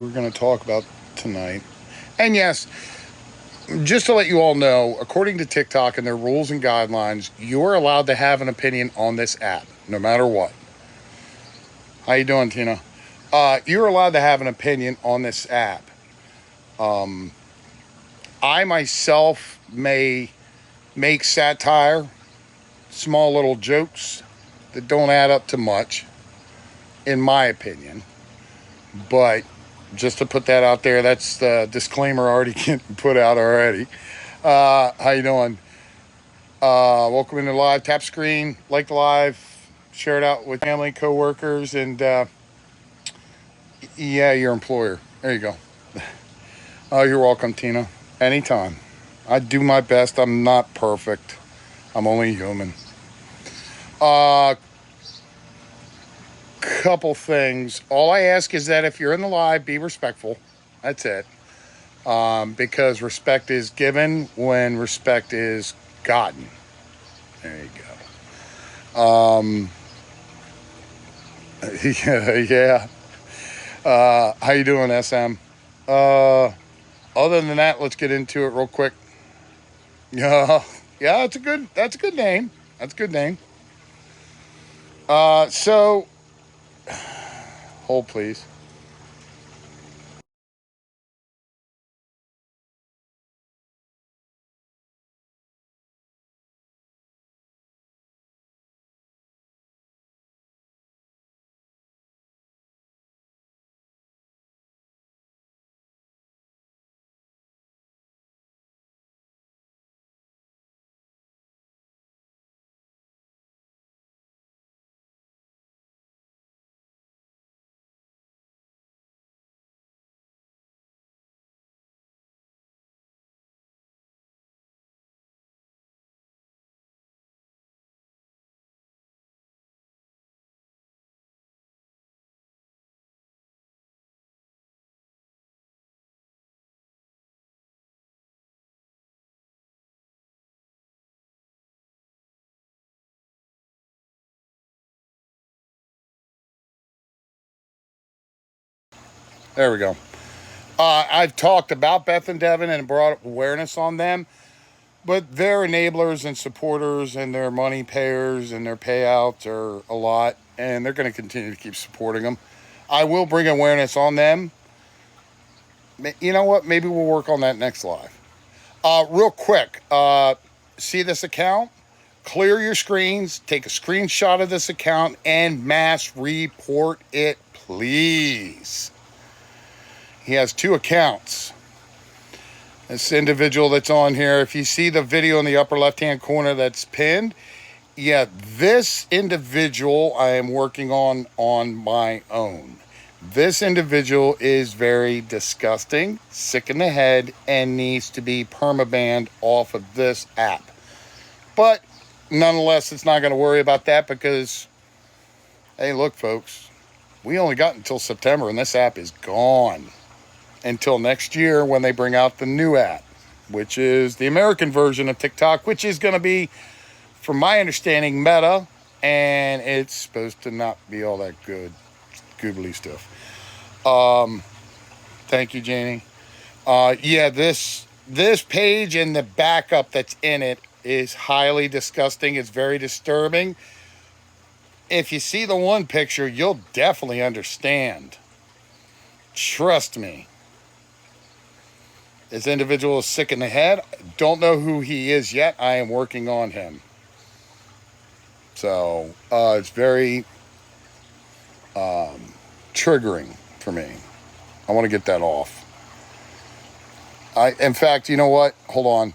we're going to talk about tonight. And yes, just to let you all know, according to TikTok and their rules and guidelines, you're allowed to have an opinion on this app, no matter what. How you doing, Tina? You're allowed to have an opinion on this app. I myself may make satire, small little jokes that don't add up to much, in my opinion. But just to put that out there, that's the disclaimer already getting put out already. How you doing? Welcome into live. Tap screen, like the live, share it out with family, coworkers, and yeah, your employer. There you go. Oh, you're welcome, Tina. Anytime. I do my best. I'm not perfect. I'm only human. Uh, Couple things. All I ask is that if you're in the live, be respectful. That's it. Because respect is given when respect is gotten. There you go. Yeah. How you doing, SM? Other than that, let's get into it real quick. Yeah, yeah, that's a good name. That's a good name. So hold please. There we go. I've talked about Beth and Devin and brought awareness on them, but their enablers and supporters and their money payers and their payouts are a lot, and they're going to continue to keep supporting them. I will bring awareness on them. You know what? Maybe we'll work on that next live. Real quick, see this account? Clear your screens, take a screenshot of this account, and mass report it, please. He has two accounts. This individual that's on here, if you see the video in the upper left-hand corner that's pinned, yeah, this individual I am working on my own. This individual is very disgusting, sick in the head, and needs to be permabanned off of this app. But nonetheless, it's not going to worry about that because, hey, look, folks, we only got until September, and this app is gone until next year when they bring out the new app, which is the American version of TikTok, which is going to be, from my understanding, Meta, and it's supposed to not be all that good, googly stuff. Thank you, Janie. Yeah, this page and the backup that's in it is highly disgusting. It's very disturbing. If you see the one picture, you'll definitely understand. Trust me. This individual is sick in the head. Don't know who he is yet. I am working on him. So it's very triggering for me. I want to get that off. In fact, you know what? Hold on.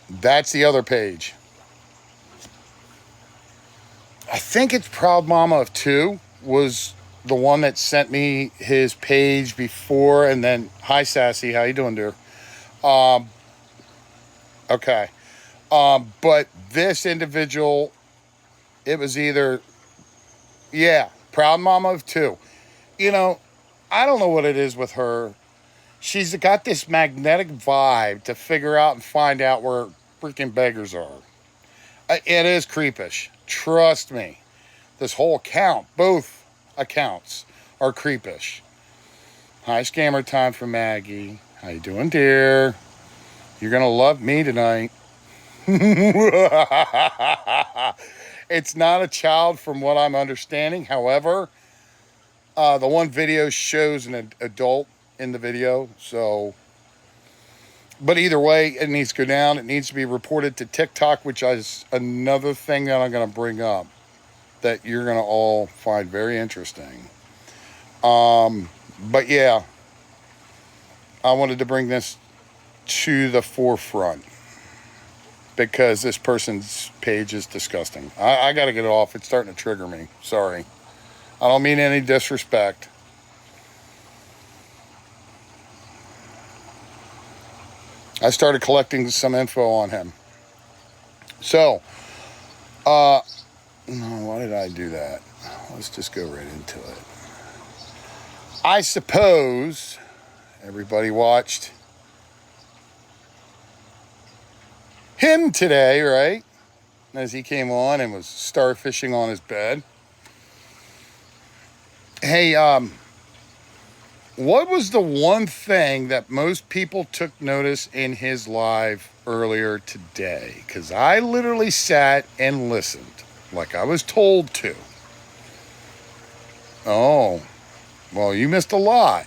That's the other page. I think it's Proud Mama of Two was the one that sent me his page before, and then hi Sassy, how you doing, dear? Okay, but this individual, it was either yeah, Proud Mama of Two. You know, I don't know what it is with her. She's got this magnetic vibe to figure out and find out where freaking beggars are. It is creepish. Trust me. This whole account, both accounts are creepish. Hi, scammer time from Maggie. How you doing, dear? You're gonna love me tonight. It's not a child from what I'm understanding. However, the one video shows an adult in the video. So, but either way, it needs to go down. It needs to be reported to TikTok, which is another thing that I'm going to bring up that you're going to all find very interesting. But yeah, I wanted to bring this to the forefront because this person's page is disgusting. I got to get it off. It's starting to trigger me. Sorry. I don't mean any disrespect. I started collecting some info on him. So, no, why did I do that? Let's just go right into it. I suppose everybody watched him today, right? As he came on and was starfishing on his bed. Hey, what was the one thing that most people took notice in his live earlier today? Because I literally sat and listened like I was told to. Oh, well, you missed a lot.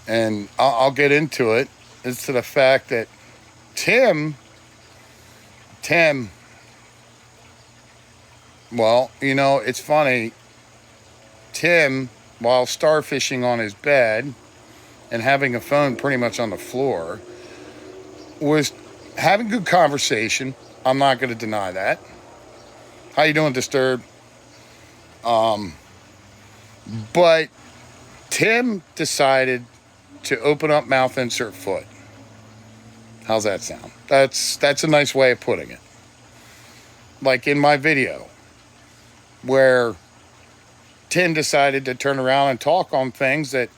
And I'll get into it. It's to the fact that Tim, well, you know, it's funny. Tim, while starfishing on his bed and having a phone pretty much on the floor, was having good conversation. I'm not going to deny that. How you doing, Disturbed? But Tim decided to open up mouth, insert foot. How's that sound? That's a nice way of putting it. Like in my video, where Tim decided to turn around and talk on things that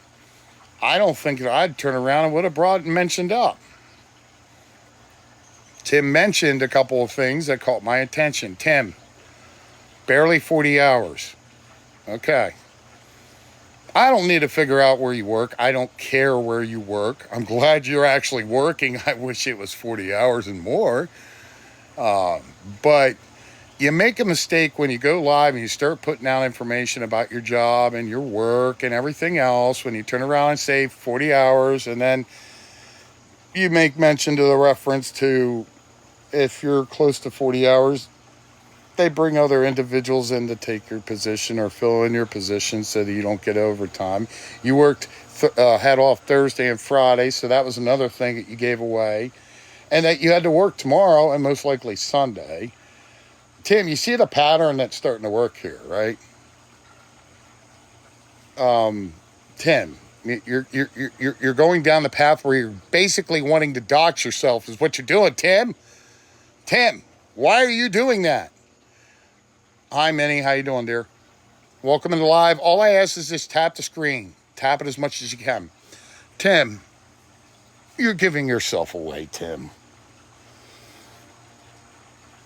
I don't think that I'd turn around and would have brought and mentioned up. Tim mentioned a couple of things that caught my attention. Tim, barely 40 hours. Okay. I don't need to figure out where you work. I don't care where you work. I'm glad you're actually working. I wish it was 40 hours and more. But you make a mistake when you go live and you start putting out information about your job and your work and everything else. When you turn around and say 40 hours and then you make mention to the reference to if you're close to 40 hours, they bring other individuals in to take your position or fill in your position so that you don't get overtime. You worked, had off Thursday and Friday, so that was another thing that you gave away. And that you had to work tomorrow and most likely Sunday. Tim, you see the pattern that's starting to work here, right? Tim, you're going down the path where you're basically wanting to dox yourself is what you're doing, Tim. Tim, why are you doing that? Hi, Minnie. How you doing, dear? Welcome to live. All I ask is just tap the screen. Tap it as much as you can. Tim, you're giving yourself away, Tim.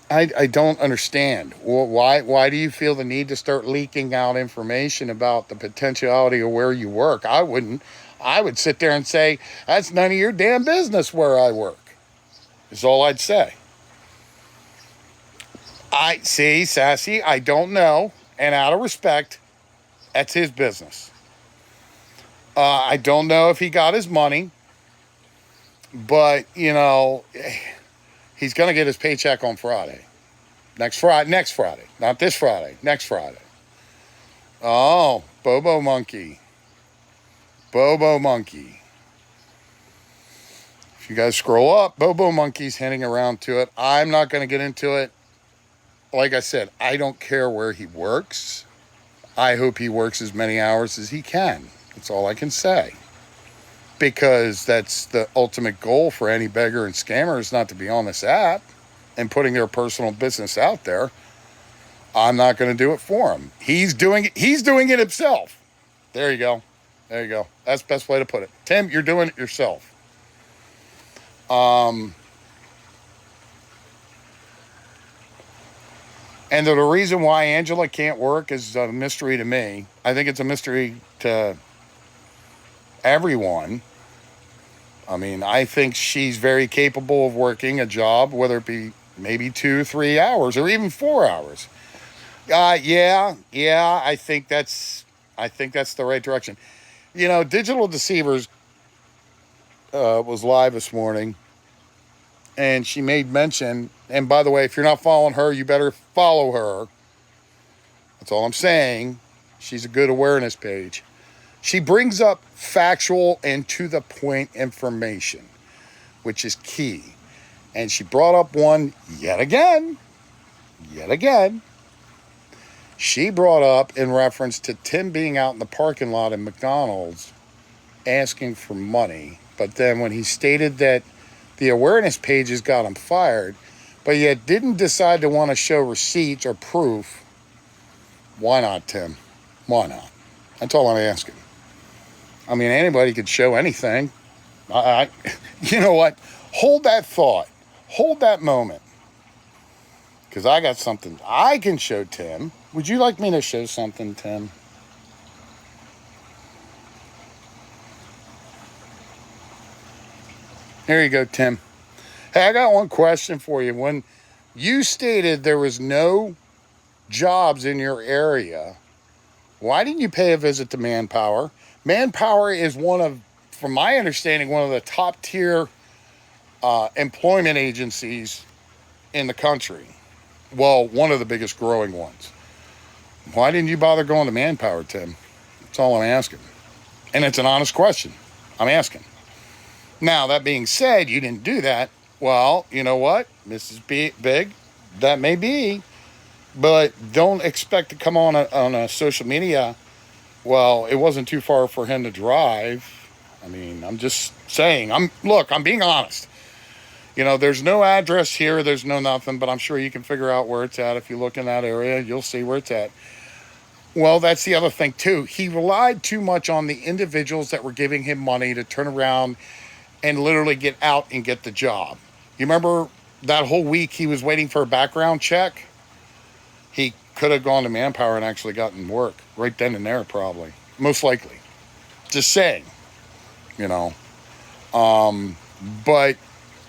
I don't understand. Why do you feel the need to start leaking out information about the potentiality of where you work? I wouldn't. I would sit there and say, that's none of your damn business where I work. Is all I'd say. I see, Sassy, I don't know. And out of respect, that's his business. I don't know if he got his money. But, you know, he's going to get his paycheck on Friday. Next Friday. Not this Friday. Next Friday. Oh, Bobo Monkey. If you guys scroll up, Bobo Monkey's hinting around to it. I'm not going to get into it. Like I said, I don't care where he works. I hope he works as many hours as he can. That's all I can say. Because that's the ultimate goal for any beggar and scammer is not to be on this app and putting their personal business out there. I'm not going to do it for him. He's doing it himself. There you go. That's the best way to put it. Tim, you're doing it yourself. And the reason why Angela can't work is a mystery to me. I think it's a mystery to everyone. I mean, I think she's very capable of working a job, whether it be maybe 2, 3 hours or even 4 hours. Yeah, I think that's the right direction. You know, Digital Deceivers was live this morning, and she made mention. And by the way, if you're not following her, you better follow her. That's all I'm saying. She's a good awareness page. She brings up factual and to the point information, which is key. And she brought up one yet again. She brought up in reference to Tim being out in the parking lot in McDonald's asking for money. But then when he stated that the awareness pages got him fired, but yet didn't decide to want to show receipts or proof, why not, Tim? Why not? That's all I'm asking. I mean, anybody could show anything. You know what? Hold that thought. Hold that moment. Because I got something I can show Tim. Would you like me to show something, Tim? Here you go, Tim. Hey, I got one question for you. When you stated there was no jobs in your area, why didn't you pay a visit to Manpower? Manpower is from my understanding, one of the top tier employment agencies in the country. Well, one of the biggest growing ones. Why didn't you bother going to Manpower, Tim? That's all I'm asking. And it's an honest question. I'm asking. Now, that being said, you didn't do that. Well, you know what, Mrs. Big, that may be, but don't expect to come on a social media. Well, it wasn't too far for him to drive. I mean, I'm just saying. I'm being honest. You know, there's no address here. There's no nothing, but I'm sure you can figure out where it's at. If you look in that area, you'll see where it's at. Well, that's the other thing, too. He relied too much on the individuals that were giving him money to turn around and literally get out and get the job. You remember that whole week he was waiting for a background check? He could have gone to Manpower and actually gotten work right then and there, probably. Most likely. Just saying, you know. But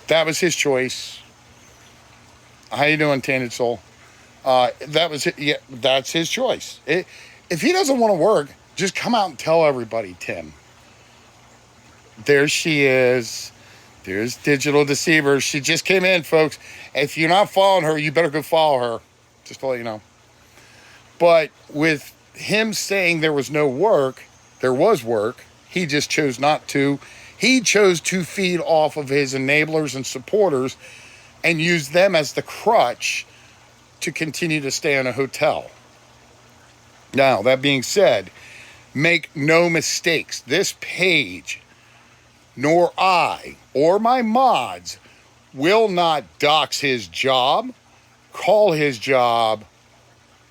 that was his choice. How you doing, Tainted Soul? That's his choice. If he doesn't want to work, just come out and tell everybody, Tim. There she is. There's Digital Deceivers. She just came in, folks. If you're not following her, you better go follow her. Just to let you know. But with him saying there was no work, there was work. He just chose not to. He chose to feed off of his enablers and supporters and use them as the crutch to continue to stay in a hotel. Now, that being said, make no mistakes. This page, nor I or my mods, will not dox his job, call his job,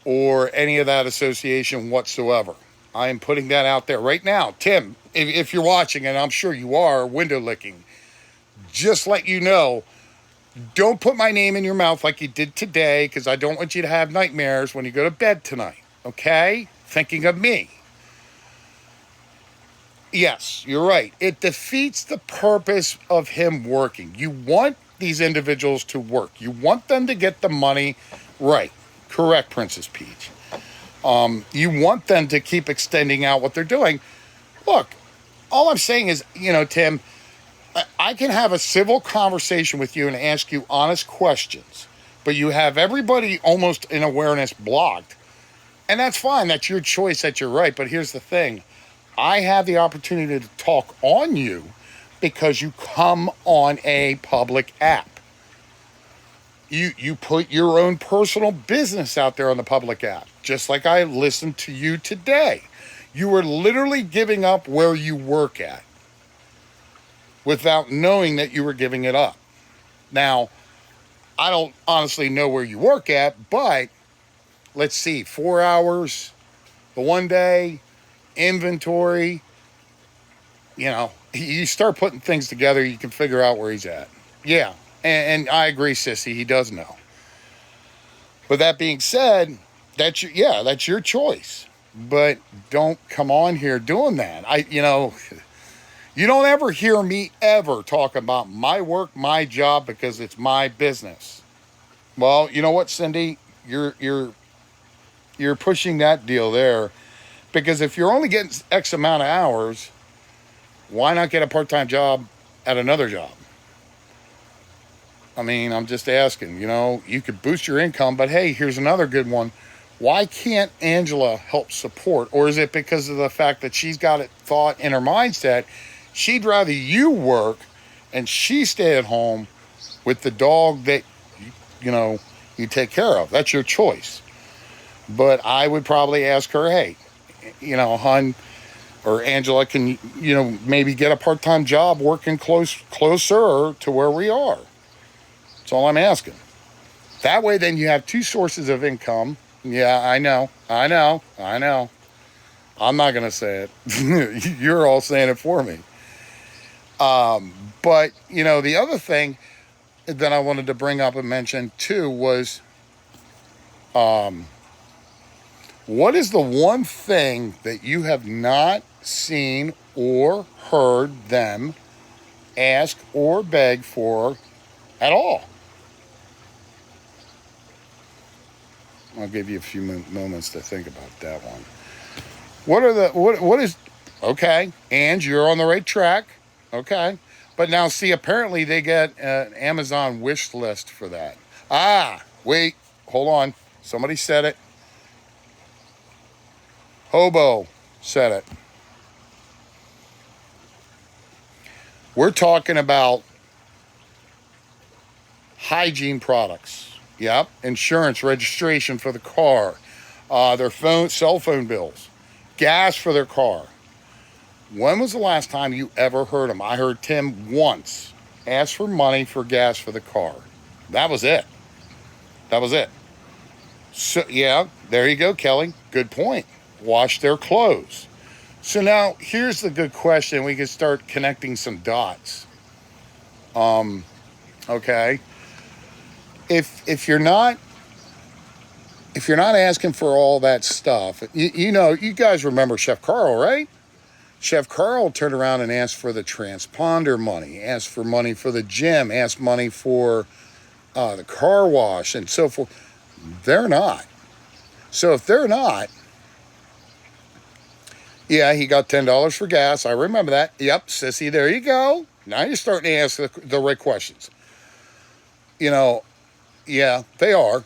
or any of that association whatsoever. I am putting that out there right now. Tim, if you're watching, and I'm sure you are, window licking, just let you know, don't put my name in your mouth like you did today, because I don't want you to have nightmares when you go to bed tonight, okay? Thinking of me. Yes, you're right. It defeats the purpose of him working. You want these individuals to work. You want them to get the money. Right. Correct, Princess Peach. You want them to keep extending out what they're doing. Look, all I'm saying is, you know, Tim, I can have a civil conversation with you and ask you honest questions, but you have everybody almost in awareness blocked. And that's fine. That's your choice. That's your right. But here's the thing. I have the opportunity to talk on you because you come on a public app. You put your own personal business out there on the public app, just like I listened to you today. You were literally giving up where you work at without knowing that you were giving it up. Now, I don't honestly know where you work at, but let's see, 4 hours, the one day, inventory, you know, you start putting things together, you can figure out where he's at. Yeah, and I agree, Sissy, he does know. But that being said, that's your choice. But don't come on here doing that. You don't ever hear me ever talk about my work, my job, because it's my business. Well, you know what, Cindy? You're pushing that deal there, because if you're only getting X amount of hours, why not get a part-time job at another job? I mean, I'm just asking. You could boost your income, but hey, here's another good one. Why can't Angela help support? Or is it because of the fact that she's got it thought in her mindset she'd rather you work and she stay at home with the dog that you know you take care of? That's your choice. But I would probably ask her, hey, hun or Angela, can maybe get a part-time job working closer to where we are? That's all I'm asking. That way, then you have two sources of income. Yeah, I know. I'm not going to say it. You're all saying it for me. But, the other thing that I wanted to bring up and mention too was, what is the one thing that you have not seen or heard them ask or beg for at all? I'll give you a few moments to think about that one. What is, okay, and you're on the right track, okay. But now, see, apparently they get an Amazon wish list for that. Wait, hold on. Somebody said it. Hobo said it. We're talking about hygiene products. Yep. Insurance, registration for the car, their cell phone bills, gas for their car. When was the last time you ever heard him? I heard Tim once ask for money for gas for the car. That was it. So, yeah, there you go, Kelly. Good point. Wash their clothes. So now here's the good question. We can start connecting some dots. Okay. If you're not asking for all that stuff, you guys remember Chef Carl, right? Chef Carl turned around and asked for the transponder money, asked for money for the gym, asked money for the car wash, and so forth. They're not. So if they're not, yeah, he got $10 for gas. I remember that. Yep, sissy, there you go. Now you're starting to ask the right questions. Yeah, they are.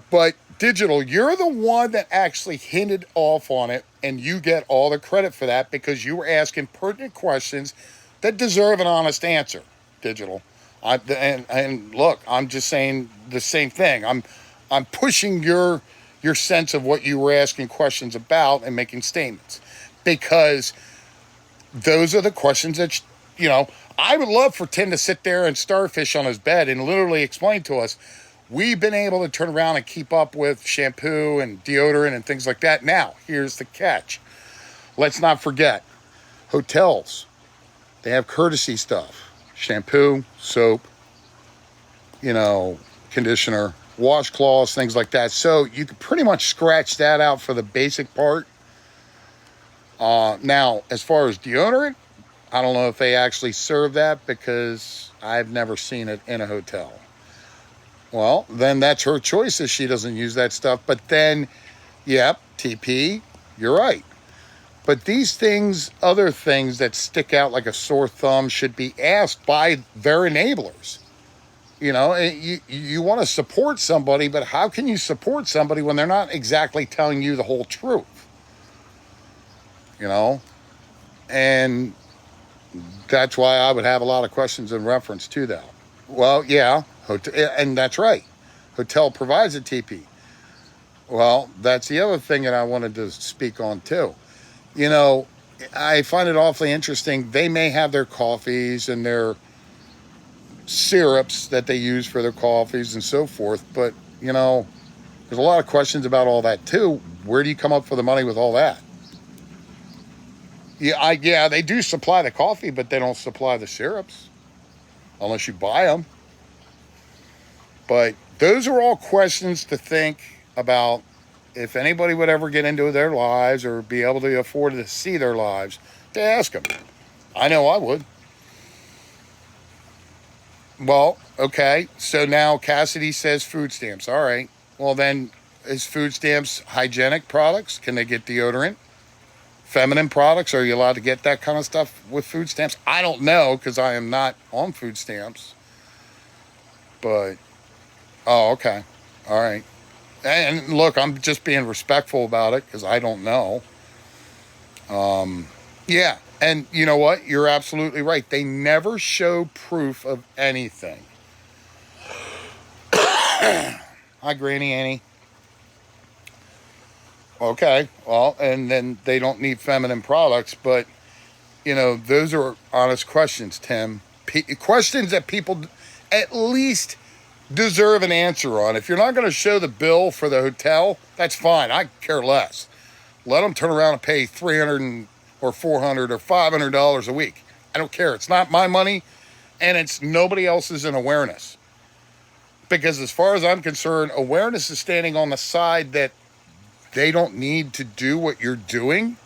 But Digital, you're the one that actually hinted off on it, and you get all the credit for that because you were asking pertinent questions that deserve an honest answer, Digital. And look, I'm just saying the same thing. I'm pushing your sense of what you were asking questions about and making statements, because those are the questions that I would love for Tim to sit there and starfish on his bed and literally explain to us. We've been able to turn around and keep up with shampoo and deodorant and things like that. Now, here's the catch. Let's not forget, hotels, they have courtesy stuff. Shampoo, soap, conditioner, washcloths, things like that. So you can pretty much scratch that out for the basic part. Now, as far as deodorant, I don't know if they actually serve that because I've never seen it in a hotel. Well, then that's her choice if she doesn't use that stuff. But then, yep, TP, you're right. But these things, other things that stick out like a sore thumb, should be asked by their enablers. You want to support somebody, but how can you support somebody when they're not exactly telling you the whole truth? And that's why I would have a lot of questions in reference to that. Well, yeah, and that's right. Hotel provides a TP. Well, that's the other thing that I wanted to speak on too. I find it awfully interesting. They may have their coffees and their syrups that they use for their coffees and so forth, but there's a lot of questions about all that too. Where do you come up for the money with all that? Yeah, they do supply the coffee, but they don't supply the syrups unless you buy them. But Those are all questions to think about if anybody would ever get into their lives or be able to afford to see their lives, to ask them. I know I would. Well, okay. So now Cassidy says food stamps. All right. Well, then, is food stamps hygienic products? Can they get deodorant? Feminine products? Are you allowed to get that kind of stuff with food stamps? I don't know because I am not on food stamps. But, oh, okay. All right. And look, I'm just being respectful about it because I don't know. Yeah. And you know what? You're absolutely right. They never show proof of anything. Hi, Granny Annie. Okay. Well, and then they don't need feminine products, but, those are honest questions, Tim. Questions that people at least deserve an answer on. If you're not going to show the bill for the hotel, that's fine. I care less. Let them turn around and pay $300 or $400 or $500 a week. I don't care. It's not my money, and it's nobody else's in awareness. Because as far as I'm concerned, awareness is standing on the side that they don't need to do what you're doing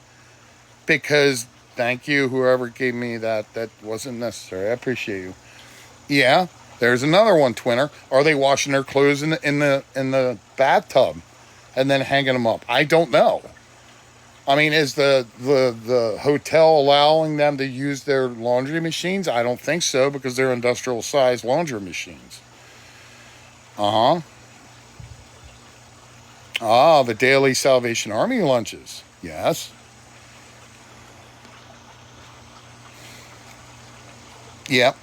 because thank you, whoever gave me that. That wasn't necessary. I appreciate you. Yeah, there's another one, Twinner. Are they washing their clothes in the bathtub and then hanging them up? I don't know. I mean, is the hotel allowing them to use their laundry machines? I don't think so because they're industrial sized laundry machines. Uh huh. Ah, the daily Salvation Army lunches. Yes. Yep.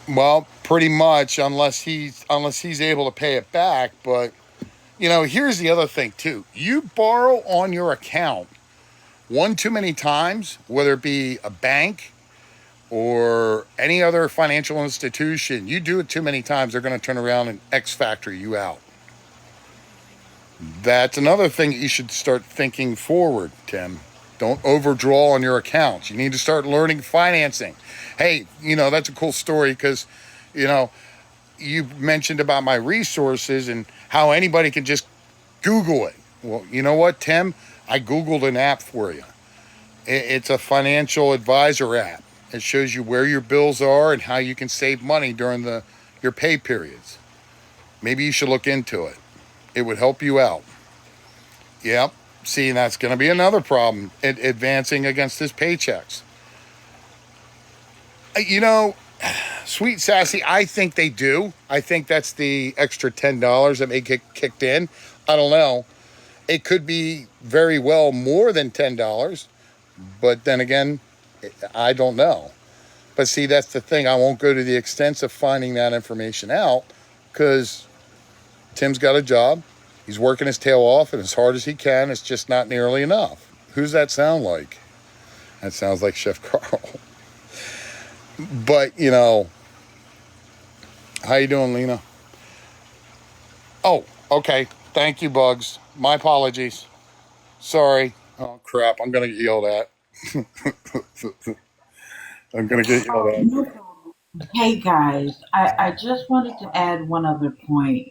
Well, pretty much, unless he's able to pay it back. But here's the other thing too. You borrow on your account one too many times, whether it be a bank or any other financial institution. You do it too many times, they're going to turn around and X factor you out. That's another thing that you should start thinking forward, Tim. Don't overdraw on your accounts. You need to start learning financing. Hey, that's a cool story because, you know, you mentioned about my resources and how anybody can just Google it. Well, you know what, Tim? I Googled an app for you. It's a financial advisor app. It shows you where your bills are and how you can save money during your pay periods. Maybe you should look into it. It would help you out. Yep. See, that's going to be another problem advancing against his paychecks. You know, Sweet Sassy, I think they do. I think that's the extra $10 that may get kicked in. I don't know. It could be very well more than $10, but then again, I don't know. But see, that's the thing. I won't go to the extent of finding that information out because Tim's got a job. He's working his tail off and as hard as he can. It's just not nearly enough. Who's that sound like? That sounds like Chef Carl. But, how you doing, Lena? Oh, okay. Thank you, Bugs. My apologies. Sorry. Oh, crap. I'm going to get yelled at. I'm going to get yelled at. No problem. Hey guys, I just wanted to add one other point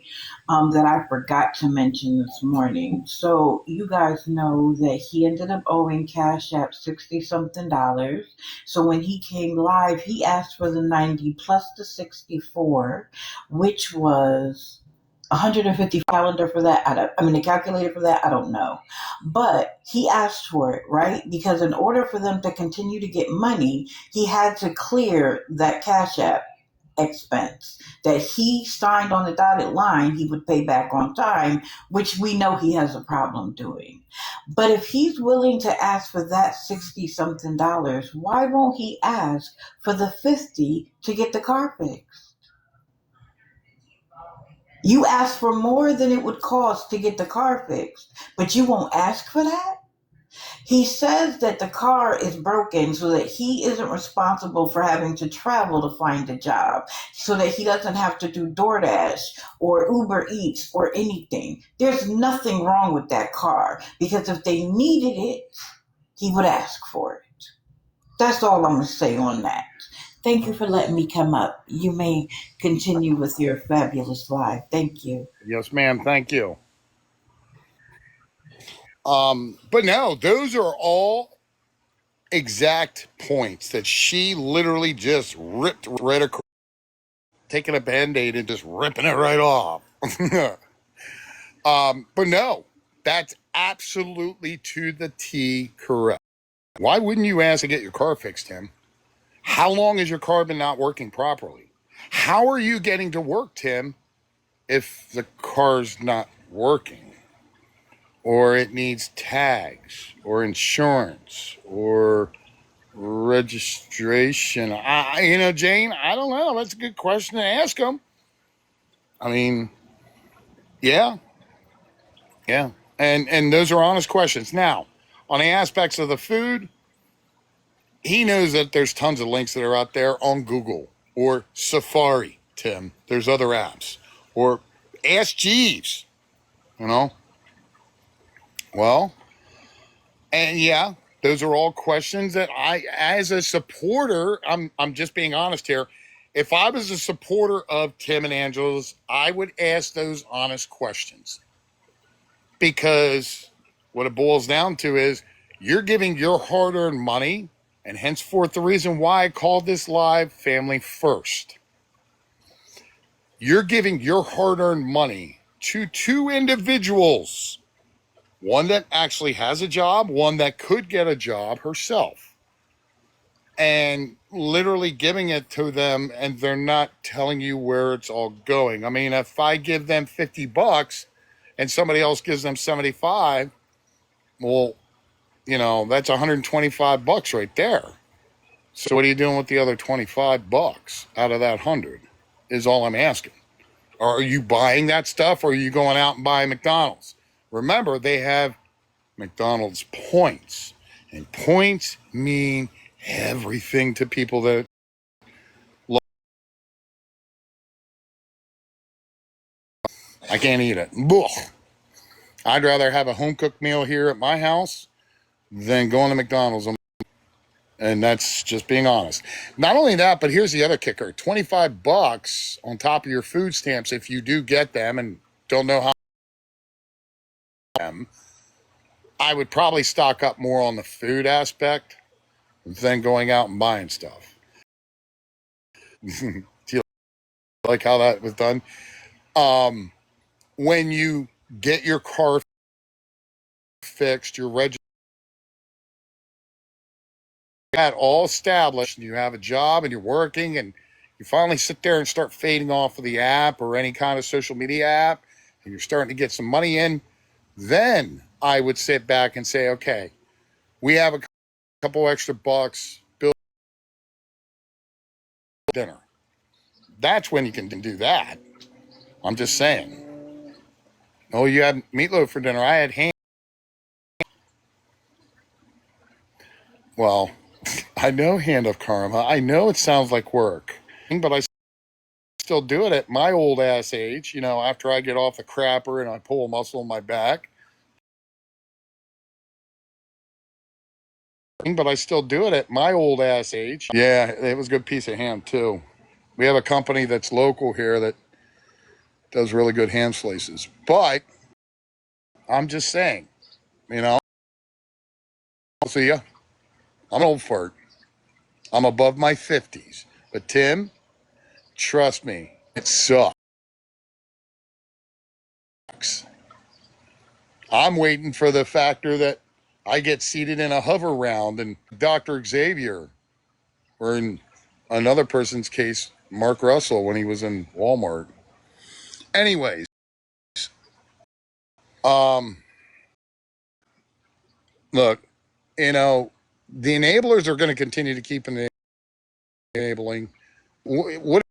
that I forgot to mention this morning. So you guys know that he ended up owing Cash App 60 something dollars. So when he came live, he asked for the 90 plus the 64, which was 150 calendar for that. I mean, the calculator for that. I don't know, but he asked for it, right? Because in order for them to continue to get money, he had to clear that Cash App expense that he signed on the dotted line he would pay back on time, which we know he has a problem doing. But if he's willing to ask for that 60 something dollars, why won't he ask for the 50 to get the car fixed? You ask for more than it would cost to get the car fixed, but you won't ask for that? He says that the car is broken so that he isn't responsible for having to travel to find a job, so that he doesn't have to do DoorDash or Uber Eats or anything. There's nothing wrong with that car because if they needed it, he would ask for it. That's all I'm going to say on that. Thank you for letting me come up. You may continue with your fabulous live. Thank you. Yes, ma'am. Thank you. But no, those are all exact points that she literally just ripped right across, taking a band-aid and just ripping it right off. But no, that's absolutely to the T correct. Why wouldn't you ask to get your car fixed, Tim? How long has your car been not working properly? How are you getting to work, Tim, if the car's not working? Or it needs tags or insurance or registration. Jane, I don't know. That's a good question to ask them. I mean, yeah, yeah. And those are honest questions. Now, on the aspects of the food, he knows that there's tons of links that are out there on Google or Safari, Tim. There's other apps. Or Ask Jeeves, you know? Well, and yeah, those are all questions that I, as a supporter, I'm just being honest here. If I was a supporter of Tim and Angela's, I would ask those honest questions. Because what it boils down to is you're giving your hard-earned money, and henceforth the reason why I called this live Family First. You're giving your hard-earned money to two individuals, one that actually has a job, one that could get a job herself, and literally giving it to them, and they're not telling you where it's all going. I mean, if I give them $50 and somebody else gives them 75, well, that's 125 bucks right there. So what are you doing with the other 25 bucks out of that 100 is all I'm asking. Are you buying that stuff, or are you going out and buying McDonald's? Remember, they have McDonald's points, and points mean everything to people that love. I can't eat it. Ugh. I'd rather have a home cooked meal here at my house than going to McDonald's. And that's just being honest. Not only that, but here's the other kicker: 25 bucks on top of your food stamps if you do get them and don't know how them. I would probably stock up more on the food aspect than going out and buying stuff. Do you like how that was done? When you get your car fixed, your registration all established, and you have a job and you're working, and you finally sit there and start fading off of the app or any kind of social media app, and you're starting to get some money in, then I would sit back and say, okay, we have a couple extra bucks, build dinner. That's when you can do that. I'm just saying. Oh, you had meatloaf for dinner. I had ham. Well, I know Hand of Karma. I know it sounds like work, but I still do it at my old ass age, after I get off the crapper and I pull a muscle in my back. But I still do it at my old ass age. Yeah, it was a good piece of ham too. We have a company that's local here that does really good ham slices. But I'm just saying, see ya. I'm an old fart. I'm above my 50s. But Tim, trust me, it sucks. I'm waiting for the factor that I get seated in a hover round and Dr. Xavier, or in another person's case, Mark Russell when he was in Walmart. Anyways, um, look, the enablers are going to continue to keep enabling. What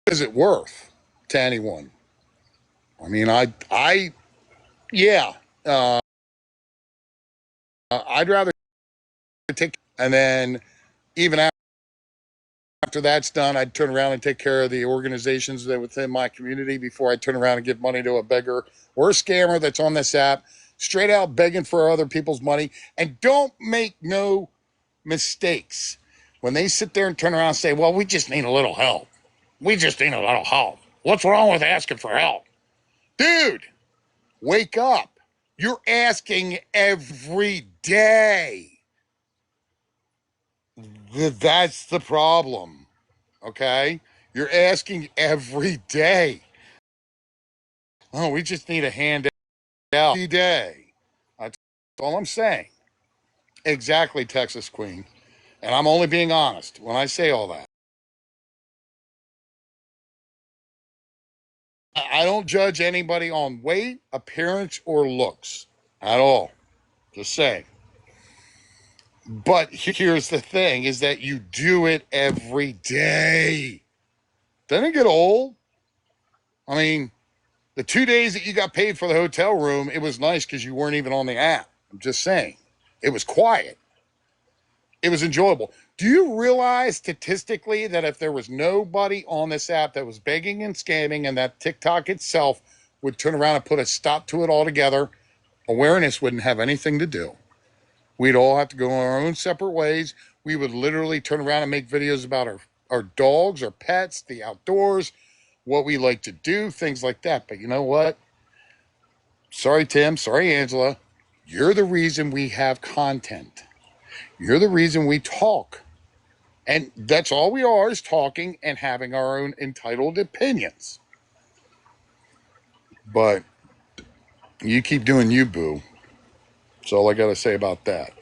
is it worth to anyone? I mean, yeah, uh, I'd rather take, and then even after that's done, I'd turn around and take care of the organizations that within my community before I turn around and give money to a beggar or a scammer that's on this app, straight out begging for other people's money. And don't make no mistakes. when they sit there and turn around and say, well, we just need a little help. We just need a little help. What's wrong with asking for help? Dude, wake up. You're asking every day. That's the problem. Okay? You're asking every day. Oh, we just need a handout every day. That's all I'm saying. Exactly, Texas Queen. And I'm only being honest when I say all that. I don't judge anybody on weight, appearance, or looks at all. Just saying. But here's the thing is that you do it every day. Doesn't it get old? I mean, the 2 days that you got paid for the hotel room, it was nice because you weren't even on the app. I'm just saying. It was quiet. It was enjoyable. Do you realize statistically that if there was nobody on this app that was begging and scamming and that TikTok itself would turn around and put a stop to it altogether, awareness wouldn't have anything to do. We'd all have to go our own separate ways. We would literally turn around and make videos about our dogs, our pets, the outdoors, what we like to do, things like that. But you know what? Sorry, Tim. Sorry, Angela. You're the reason we have content. You're the reason we talk. And that's all we are is talking and having our own entitled opinions. But you keep doing you, boo. That's all I got to say about that.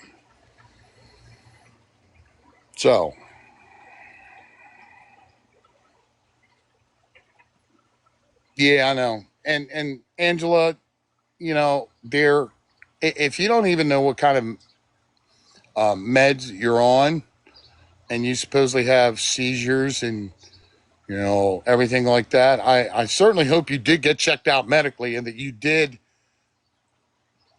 So, yeah, I know. And Angela, dear, if you don't even know what kind of meds you're on, and you supposedly have seizures and everything like that, I certainly hope you did get checked out medically and that you did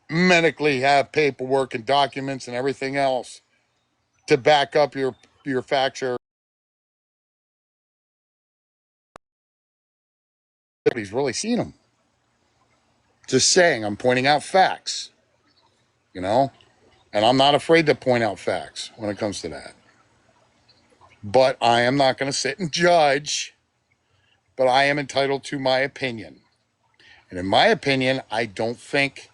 medically have paperwork and documents and everything else to back up your facts. Or nobody's really seen them. Just saying, I'm pointing out facts, you know, and I'm not afraid to point out facts when it comes to that. But I am not going to sit and judge, but I am entitled to my opinion. And in my opinion, I don't think,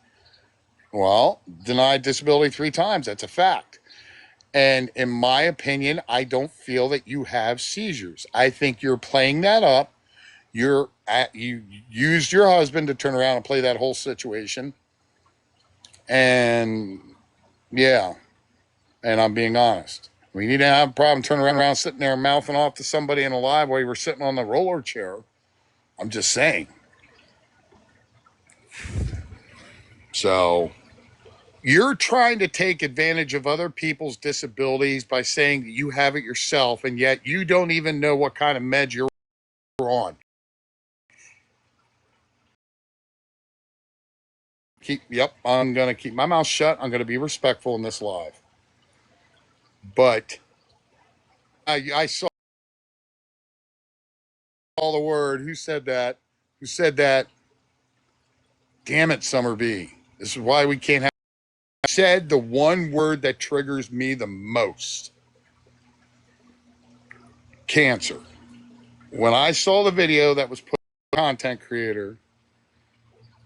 well, denied disability 3 times. That's a fact. And in my opinion, I don't feel that you have seizures. I think you're playing that up. You used your husband to turn around and play that whole situation. And yeah, and I'm being honest. We need to have a problem turning around sitting there mouthing off to somebody in a live while you were sitting on the roller chair. I'm just saying. So you're trying to take advantage of other people's disabilities by saying that you have it yourself, and yet you don't even know what kind of meds you're on. Yep, I'm going to keep my mouth shut. I'm going to be respectful in this live. But I saw the word. Who said that? Who said that? Damn it, Summer B. This is why we can't have. Said the one word that triggers me the most: cancer. When I saw the video that was put on content creator,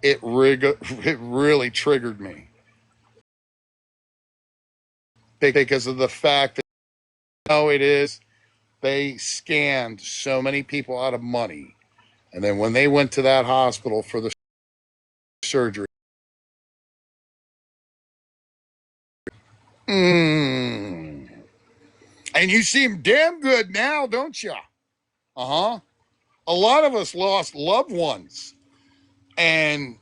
it really triggered me because of the fact that it is they scammed so many people out of money, and then when they went to that hospital for the surgery, and you seem damn good now, don't you? Uh huh. A lot of us lost loved ones and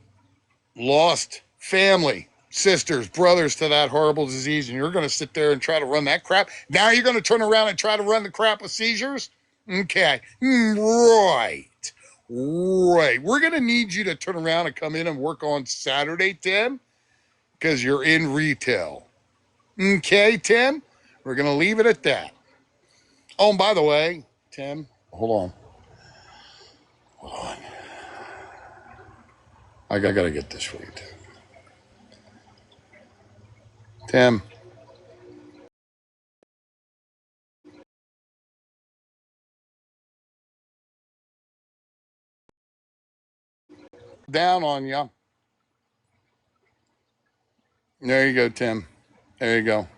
lost family, sisters, brothers to that horrible disease, and you're going to sit there and try to run that crap. Now you're going to turn around and try to run the crap with seizures? Okay. Right. Right. We're going to need you to turn around and come in and work on Saturday, Tim, because you're in retail. Okay, Tim? We're going to leave it at that. Oh, and by the way, Tim, hold on. Hold on. I got to get this right. Tim, Down on you. There you go, Tim. There you go.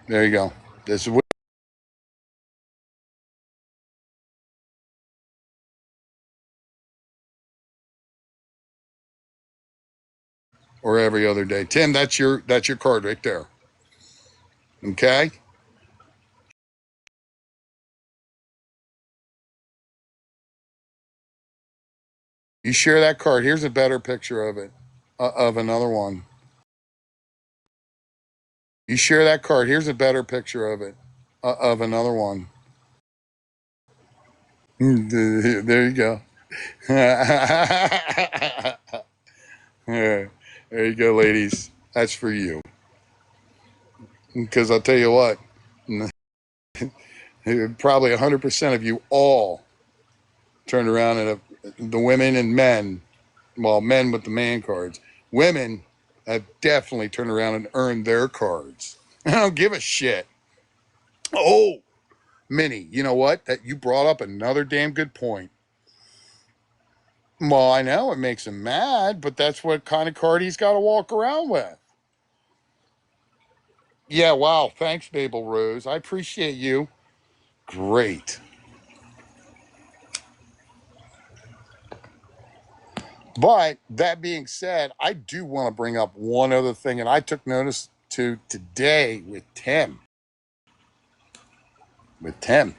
There you go. This is what, or every other day. Tim, that's your card right there. Okay. You share that card. Here's a better picture of it, of another one. You share that card. Here's a better picture of it, of another one. There you go. Yeah, there you go, ladies. That's for you. Because I'll tell you what, probably 100% of you all turned around and the women and men, well, men with the man cards, women have definitely turned around and earned their cards. I don't give a shit. Oh, Minnie, you know what? That you brought up another damn good point. Well, I know it makes him mad, but that's what kind of card he's got to walk around with. Yeah, wow. Thanks, Mabel Rose. I appreciate you. Great. But that being said, I do want to bring up one other thing, and I took notice to today with Tim. With Tim.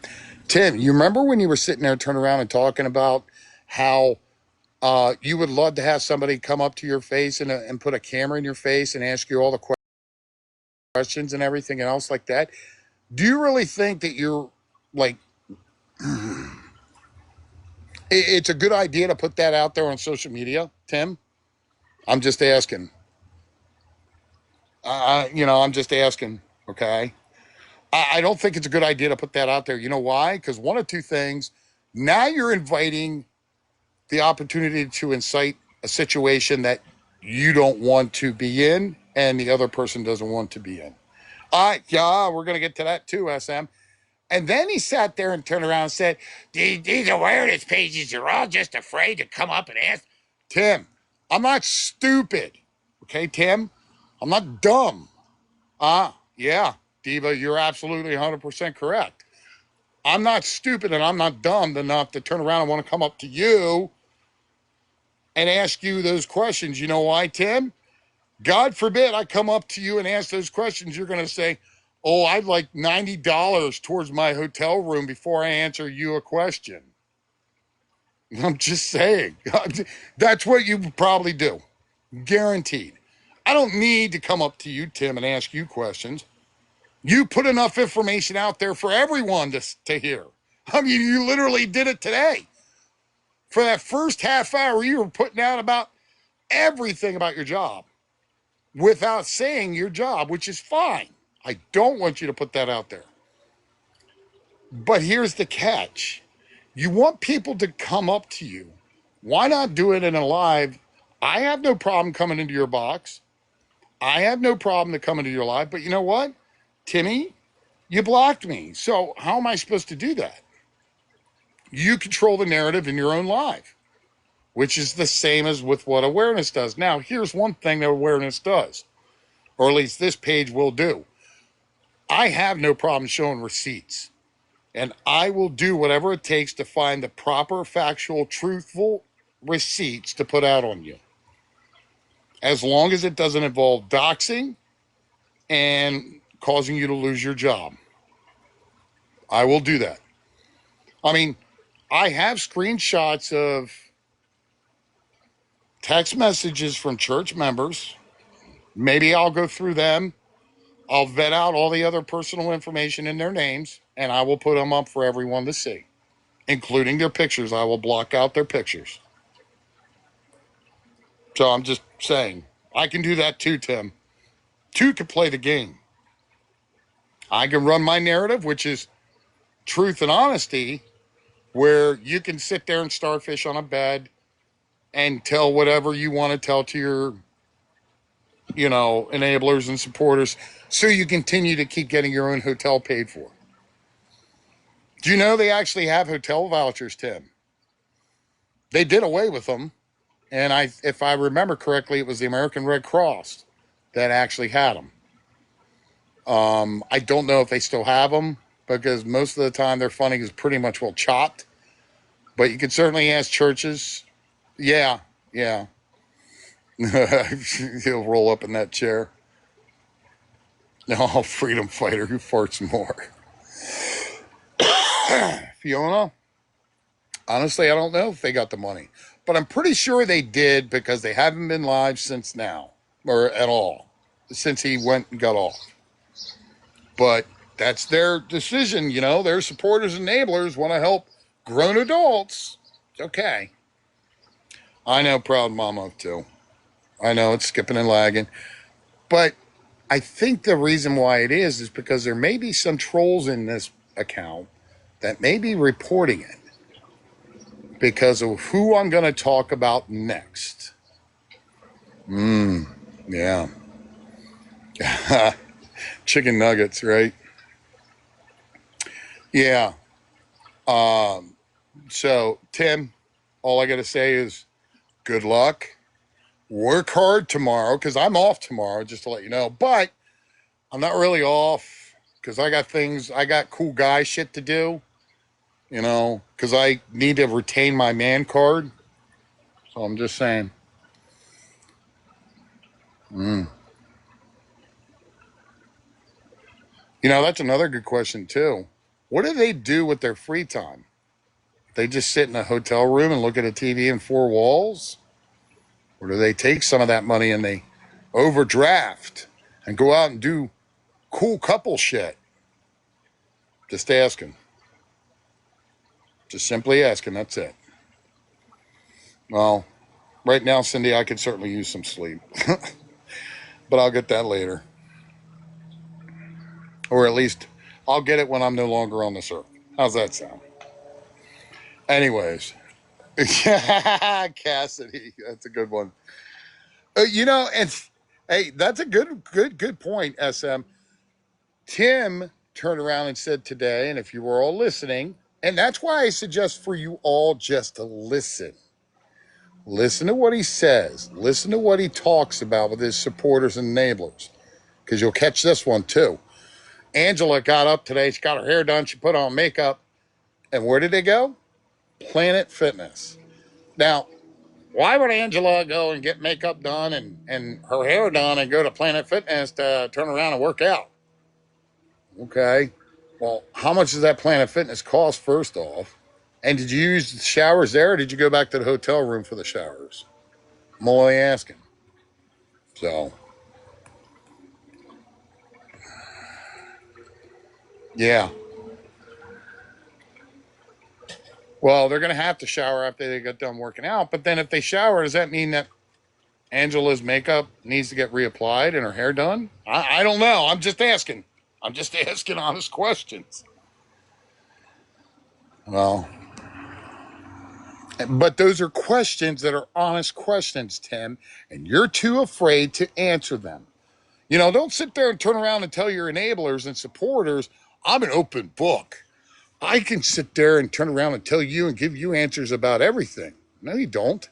Tim, you remember when you were sitting there turning around and talking about how you would love to have somebody come up to your face and put a camera in your face and ask you all the questions and everything else like that? Do you really think that you're like, it's a good idea to put that out there on social media, Tim? I'm just asking. I'm just asking. Okay. I don't think it's a good idea to put that out there. You know why? Because one of two things. Now you're inviting the opportunity to incite a situation that you don't want to be in and the other person doesn't want to be in. Yeah, we're going to get to that too, SM. And then he sat there and turned around and said, these awareness pages are all just afraid to come up and ask. Tim, I'm not stupid. Okay, Tim? I'm not dumb. Yeah, Diva, you're absolutely 100% correct. I'm not stupid and I'm not dumb enough to turn around and want to come up to you and ask you those questions. You know why, Tim? God forbid I come up to you and ask those questions. You're going to say, oh, I'd like $90 towards my hotel room before I answer you a question. I'm just saying. That's what you probably do. Guaranteed. I don't need to come up to you, Tim, and ask you questions. You put enough information out there for everyone to hear. I mean, you literally did it today. For that first half hour, you were putting out about everything about your job without saying your job, which is fine. I don't want you to put that out there. But here's the catch. You want people to come up to you. Why not do it in a live? I have no problem coming into your box. I have no problem to come into your live. But you know what? Timmy, you blocked me. So how am I supposed to do that? You control the narrative in your own live, which is the same as with what awareness does. Now, here's one thing that awareness does, or at least this page will do. I have no problem showing receipts, and I will do whatever it takes to find the proper, factual, truthful receipts to put out on you. As long as it doesn't involve doxing and causing you to lose your job, I will do that. I mean, I have screenshots of text messages from church members. Maybe I'll go through them. I'll vet out all the other personal information in their names, and I will put them up for everyone to see, including their pictures. I will block out their pictures. So I'm just saying, I can do that too, Tim. Two can play the game. I can run my narrative, which is truth and honesty, where you can sit there and starfish on a bed and tell whatever you want to tell to your, enablers and supporters so you continue to keep getting your own hotel paid for. Do you know they actually have hotel vouchers, Tim? They did away with them, and if I remember correctly, it was the American Red Cross that actually had them. I don't know if they still have them because most of the time their funding is pretty much well chopped. But you could certainly ask churches. Yeah, yeah. He'll roll up in that chair. No, freedom fighter who farts more. Fiona, honestly, I don't know if they got the money, but I'm pretty sure they did because they haven't been live since now or at all since he went and got off. But that's their decision, you know. Their supporters and enablers want to help grown adults. Okay. I know, proud mama too. I know it's skipping and lagging, but I think the reason why it is because there may be some trolls in this account that may be reporting it because of who I'm going to talk about next. Yeah. Chicken nuggets, right? Yeah. So, Tim, all I got to say is good luck. Work hard tomorrow because I'm off tomorrow, just to let you know. But I'm not really off because I got cool guy shit to do, you know, because I need to retain my man card. So I'm just saying. Mm. You know, that's another good question, too. What do they do with their free time? They just sit in a hotel room and look at a TV in four walls? Or do they take some of that money and they overdraft and go out and do cool couple shit? Just asking. Just simply asking. That's it. Well, right now, Cindy, I could certainly use some sleep, but I'll get that later. Or at least I'll get it when I'm no longer on this earth. How's that sound? Anyways, Cassidy, that's a good one. You know, and hey, that's a good point, SM. Tim turned around and said today, and if you were all listening, and that's why I suggest for you all just to listen. Listen to what he says. Listen to what he talks about with his supporters and enablers, because you'll catch this one too. Angela got up today. She got her hair done. She put on makeup. And where did they go? Planet Fitness. Now, why would Angela go and get makeup done and her hair done and go to Planet Fitness to turn around and work out? Okay. Well, how much does that Planet Fitness cost, first off? And did you use the showers there, or did you go back to the hotel room for the showers? I'm only asking. So, yeah. Well, they're going to have to shower after they get done working out. But then if they shower, does that mean that Angela's makeup needs to get reapplied and her hair done? I don't know. I'm just asking. I'm just asking honest questions. Well, but those are questions that are honest questions, Tim, and you're too afraid to answer them. You know, don't sit there and turn around and tell your enablers and supporters, I'm an open book. I can sit there and turn around and tell you and give you answers about everything. No, you don't.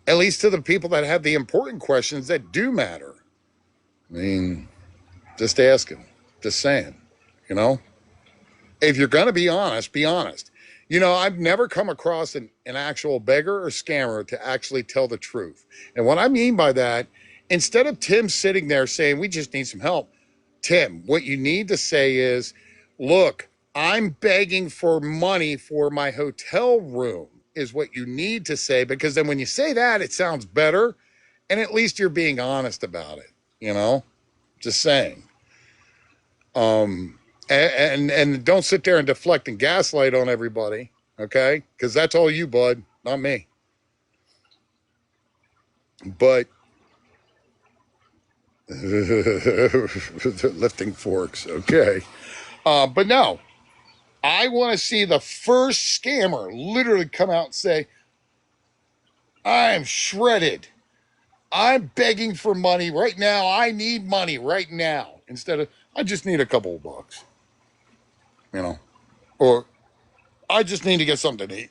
At least to the people that have the important questions that do matter. I mean, just asking, just saying, you know? If you're going to be honest, be honest. You know, I've never come across an actual beggar or scammer to actually tell the truth. And what I mean by that, instead of Tim sitting there saying, we just need some help, Tim, what you need to say is, look, I'm begging for money for my hotel room, is what you need to say, because then when you say that, it sounds better. And at least you're being honest about it, you know? Just saying. And don't sit there and deflect and gaslight on everybody, okay? Because that's all you, bud, not me. But lifting forks, okay. But no, I want to see the first scammer literally come out and say, I'm shredded. I'm begging for money right now. I need money right now. Instead of, I just need a couple of bucks, you know, or I just need to get something to eat.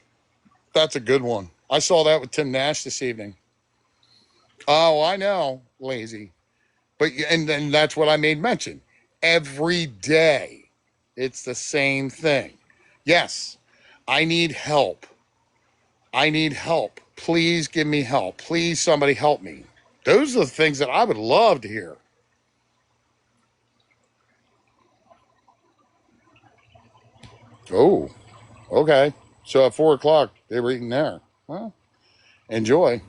That's a good one. I saw that with Tim Nash this evening. Oh, I know, lazy. But and then that's what I made mention. Every day, it's the same thing. Yes, I need help. I need help. Please give me help. Please, somebody help me. Those are the things that I would love to hear. Oh, okay. So at 4 o'clock, they were eating there. Well, enjoy.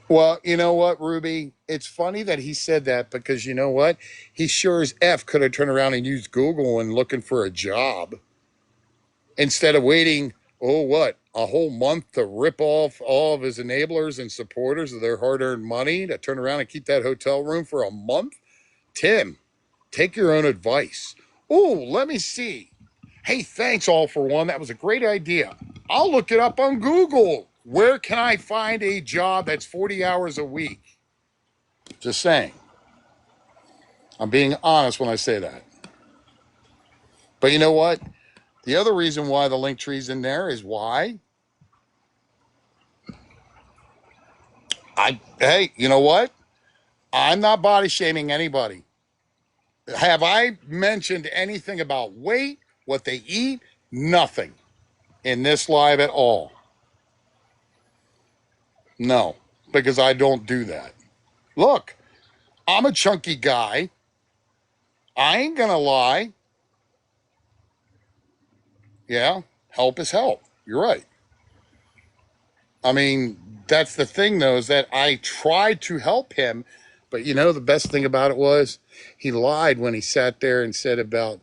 Well, you know what, Ruby? It's funny that he said that because you know what? He sure as F could have turned around and used Google and looking for a job instead of waiting, oh, what, a whole month to rip off all of his enablers and supporters of their hard earned money to turn around and keep that hotel room for a month? Tim, take your own advice. Oh, let me see. Hey, thanks all for one. That was a great idea. I'll look it up on Google. Where can I find a job that's 40 hours a week? Just saying. I'm being honest when I say that. But you know what? The other reason why the link tree's in there is why hey, you know what? I'm not body shaming anybody. Have I mentioned anything about weight, what they eat? Nothing in this live at all. No, because I don't do that. Look, I'm a chunky guy. I ain't gonna lie. Yeah, help is help. You're right. I mean, that's the thing though, is that I tried to help him, but you know, the best thing about it was he lied when he sat there and said about,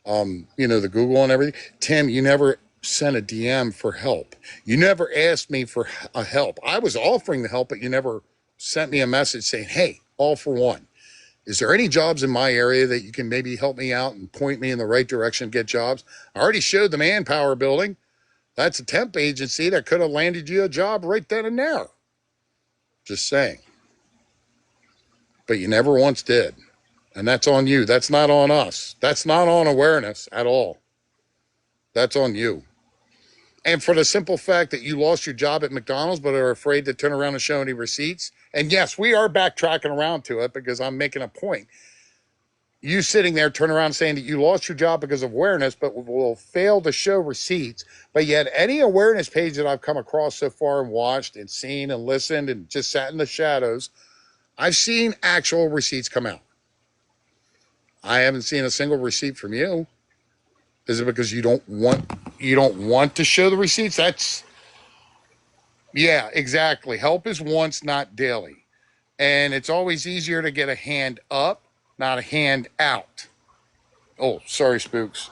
the Google and everything. Tim, you never sent a DM for help. You never asked me for a help. I was offering the help, but you never sent me a message saying, hey, all for one. Is there any jobs in my area that you can maybe help me out and point me in the right direction to get jobs? I already showed the Manpower building. That's a temp agency that could have landed you a job right then and there. Just saying. But you never once did. And that's on you. That's not on us. That's not on awareness at all. That's on you. And for the simple fact that you lost your job at McDonald's but are afraid to turn around and show any receipts. And yes, we are backtracking around to it because I'm making a point. You sitting there turn around saying that you lost your job because of awareness, but will fail to show receipts. But yet any awareness page that I've come across so far and watched and seen and listened and just sat in the shadows, I've seen actual receipts come out. I haven't seen a single receipt from you. Is it because you don't want to show the receipts? That's yeah, exactly. Help is once, not daily. And it's always easier to get a hand up, not a hand out. Oh, sorry, spooks.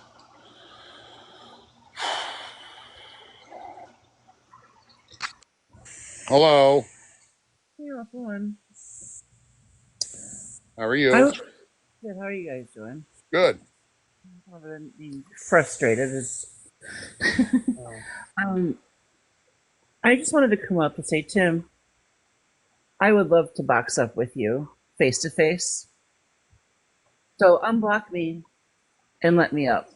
Hello. Hey, all4one. How are I you? was good. How are you guys doing? Good. Other than being frustrated, is um, I just wanted to come up and say, Tim, I would love to box up with you face to face. So unblock me and let me up.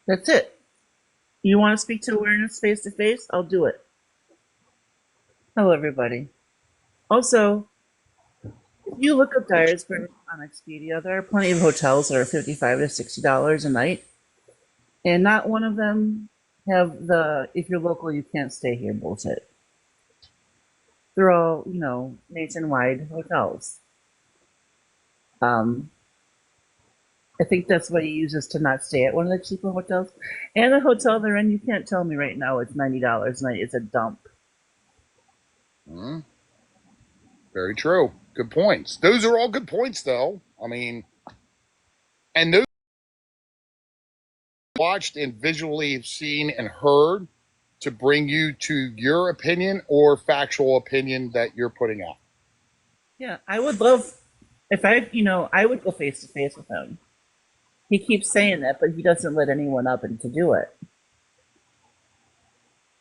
That's it. You want to speak to awareness face to face? I'll do it. Hello, everybody. Also, if you look up Dyersburg on Expedia, there are plenty of hotels that are $55 to $60 a night, and not one of them have the "if you're local, you can't stay here" bullshit. They're all, nationwide hotels. Um, I think that's what he uses to not stay at one of the cheaper hotels. And the hotel they're in, you can't tell me right now it's $90 a night. It's a dump. Hmm. Very true. Good points. Those are all good points, though. I mean, and those watched and visually seen and heard to bring you to your opinion or factual opinion that you're putting out. Yeah, I would love if I would go face to face with him. He keeps saying that, but he doesn't let anyone up and to do it.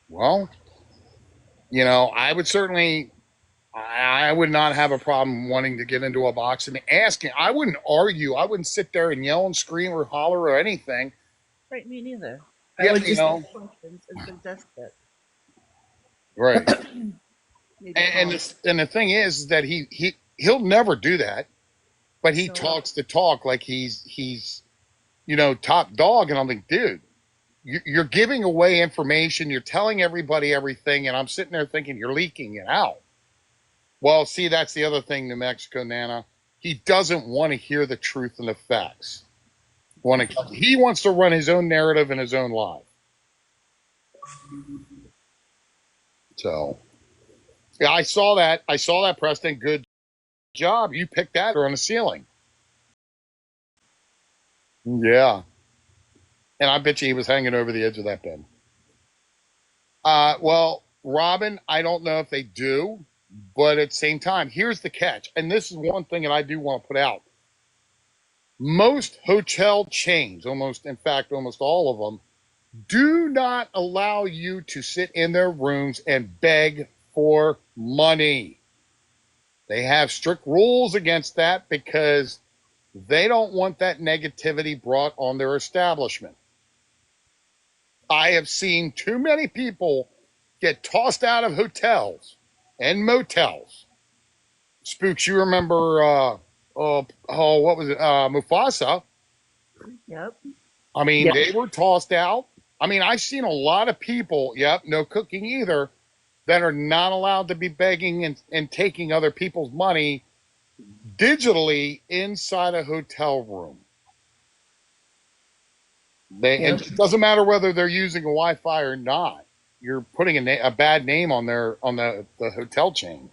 Well, I would certainly, I would not have a problem wanting to get into a box and asking. I wouldn't argue. I wouldn't sit there and yell and scream or holler or anything. Right, me neither. I Yeah, would just ask questions and suggest it. right. Maybe And call. the thing is that he'll never do that, but he No. talks the talk like he's top dog, and I'm like, dude, you're giving away information, you're telling everybody everything, and I'm sitting there thinking you're leaking it out. Well, see, that's the other thing, New Mexico Nana. He doesn't want to hear the truth and the facts. He wants to run his own narrative and his own life. So yeah, I saw that. I saw that, Preston. Good job. You picked that on the ceiling. Yeah. And I bet you he was hanging over the edge of that bed. Well, Robin, I don't know if they do, but at the same time, here's the catch. And this is one thing that I do want to put out. Most hotel chains, in fact, almost all of them, do not allow you to sit in their rooms and beg for money. They have strict rules against that because they don't want that negativity brought on their establishment. I have seen too many people get tossed out of hotels and motels. Spooks, you remember, what was it? Mufasa. Yep. I mean, Yep. they were tossed out. I mean, I've seen a lot of people, yep, no cooking either, that are not allowed to be begging and taking other people's money digitally inside a hotel room. And Yep. it doesn't matter whether they're using a Wi-Fi or not. You're putting a bad name on the hotel chain.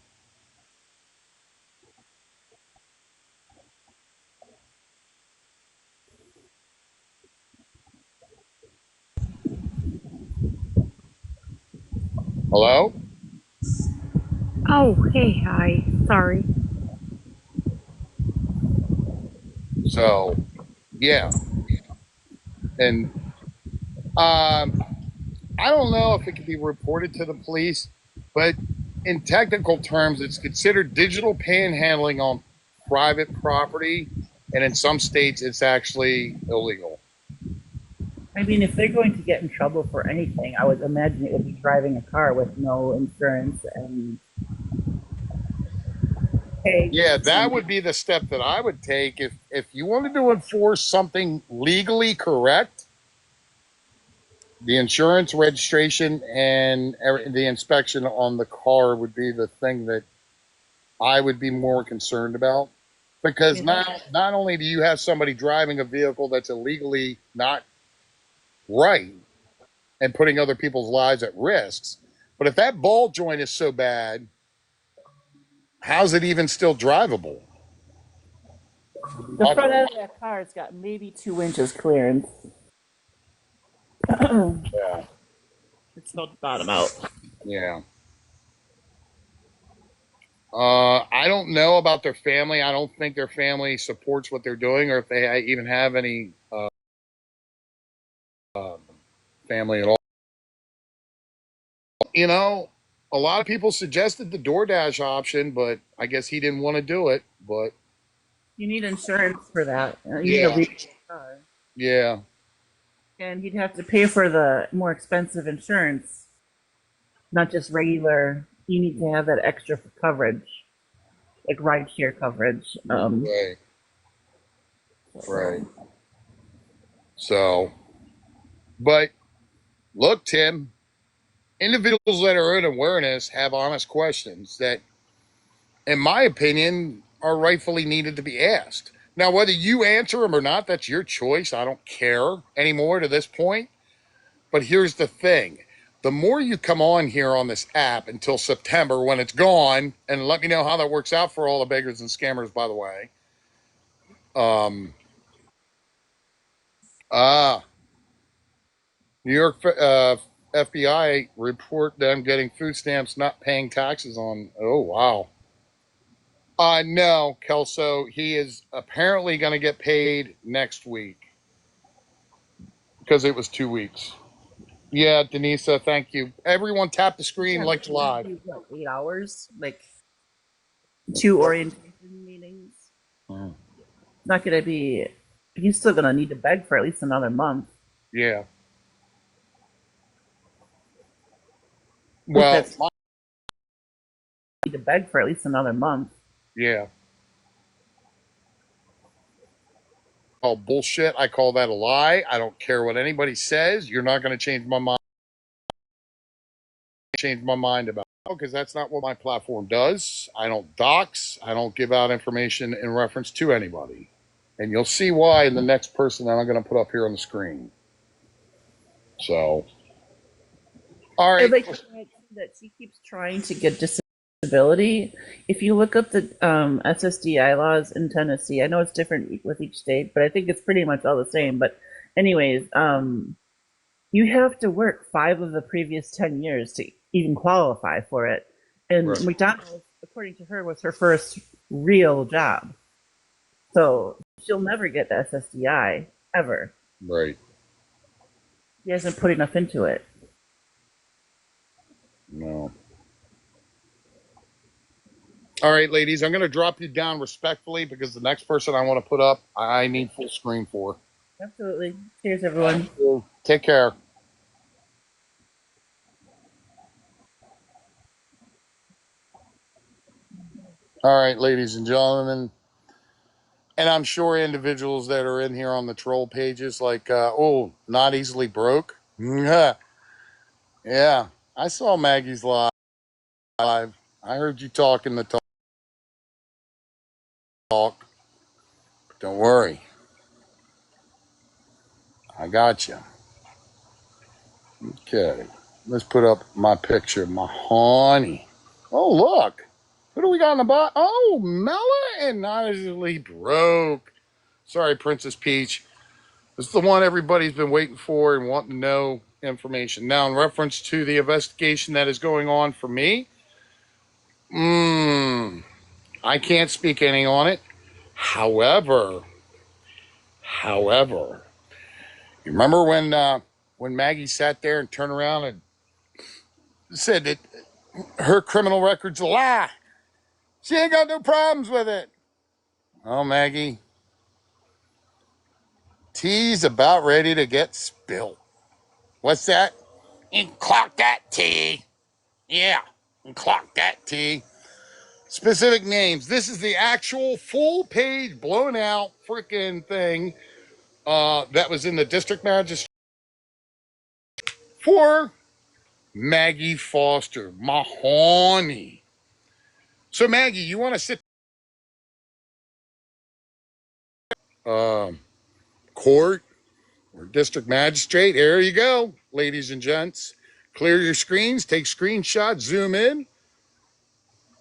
Hello? Oh, hey, hi. Sorry. So, yeah. And um, I don't know if it can be reported to the police, but in technical terms, it's considered digital panhandling on private property. And in some states, it's actually illegal. I mean, if they're going to get in trouble for anything, I would imagine it would be driving a car with no insurance and Yeah, tags that and would be the step that I would take if you wanted to enforce something legally correct. The insurance, registration, and the inspection on the car would be the thing that I would be more concerned about. Because you know, now, not only do you have somebody driving a vehicle that's illegally not right and putting other people's lives at risks, but if that ball joint is so bad, how's it even still drivable? the front end of that car's got maybe 2 inches clearance. Yeah, It's about the bottom out. yeah. I don't know about their family. I don't think their family supports what they're doing, or if they even have any family at all. You know, a lot of people suggested the DoorDash option, but I guess he didn't want to do it. But You need insurance for that. You need a yeah, legal car. yeah, And he'd have to pay for the more expensive insurance, not just regular. You need to have that extra for coverage, like rideshare coverage. right, right. So, but look, Tim, individuals that are in awareness have honest questions that, in my opinion, are rightfully needed to be asked. Now, whether you answer them or not, that's your choice. I don't care anymore to this point. But here's the thing. The more you come on here on this app until September when it's gone, and let me know how that works out for all the beggars and scammers, by the way. Um, ah, New York FBI report them getting food stamps, not paying taxes on. Oh, wow. No, Kelso. He is apparently going to get paid next week because it was 2 weeks. Yeah, Denisa, thank you. Everyone tap the screen Yeah, like live. do what, 8 hours? Like 2 orientation meetings? Mm. Not going to be. He's still going to need to beg for at least another month. Yeah. If Well, that's to beg for at least another month. yeah. Call bullshit. I call that a lie. I don't care what anybody says. You're not going to change my mind. About because that's not what my platform does. I don't dox. I don't give out information in reference to anybody, and you'll see why in the next person that I'm going to put up here on the screen. So, all I'd right. like to add that she keeps trying to get disability. If you look up the SSDI laws in Tennessee, I know it's different with each state, but I think it's pretty much all the same. But anyways, you have to work 5 of the previous 10 years to even qualify for it. And Right. McDonald's, according to her, was her first real job. So she'll never get the SSDI ever. Right. She hasn't put enough into it. No. All right, ladies, I'm going to drop you down respectfully because the next person I want to put up, I need full screen for. Absolutely. Cheers, everyone. Take care. All right, ladies and gentlemen. And I'm sure individuals that are in here on the troll pages, like, not easily broke. Yeah. Yeah. I saw Maggie's live. I heard you talking the talk. Don't worry. I got you. Okay. Let's put up my picture of my honey. Oh, look. Who do we got in the bottom? Oh, Mella and not easily broke. Sorry, Princess Peach. This is the one everybody's been waiting for and wanting to know information. Now, in reference to the investigation that is going on for me, I can't speak any on it. However, you remember when Maggie sat there and turned around and said that her criminal record's a lie? She ain't got no problems with it. Oh, Maggie, tea's about ready to get spilled. What's that? And clock that tea. Yeah, and clock that tea. Specific names. This is the actual full page blown out freaking thing that was in the district magistrate for Maggie Foster Mahoney. So Maggie, you want to sit court or district magistrate? There you go, ladies and gents. Clear your screens, take screenshots, zoom in.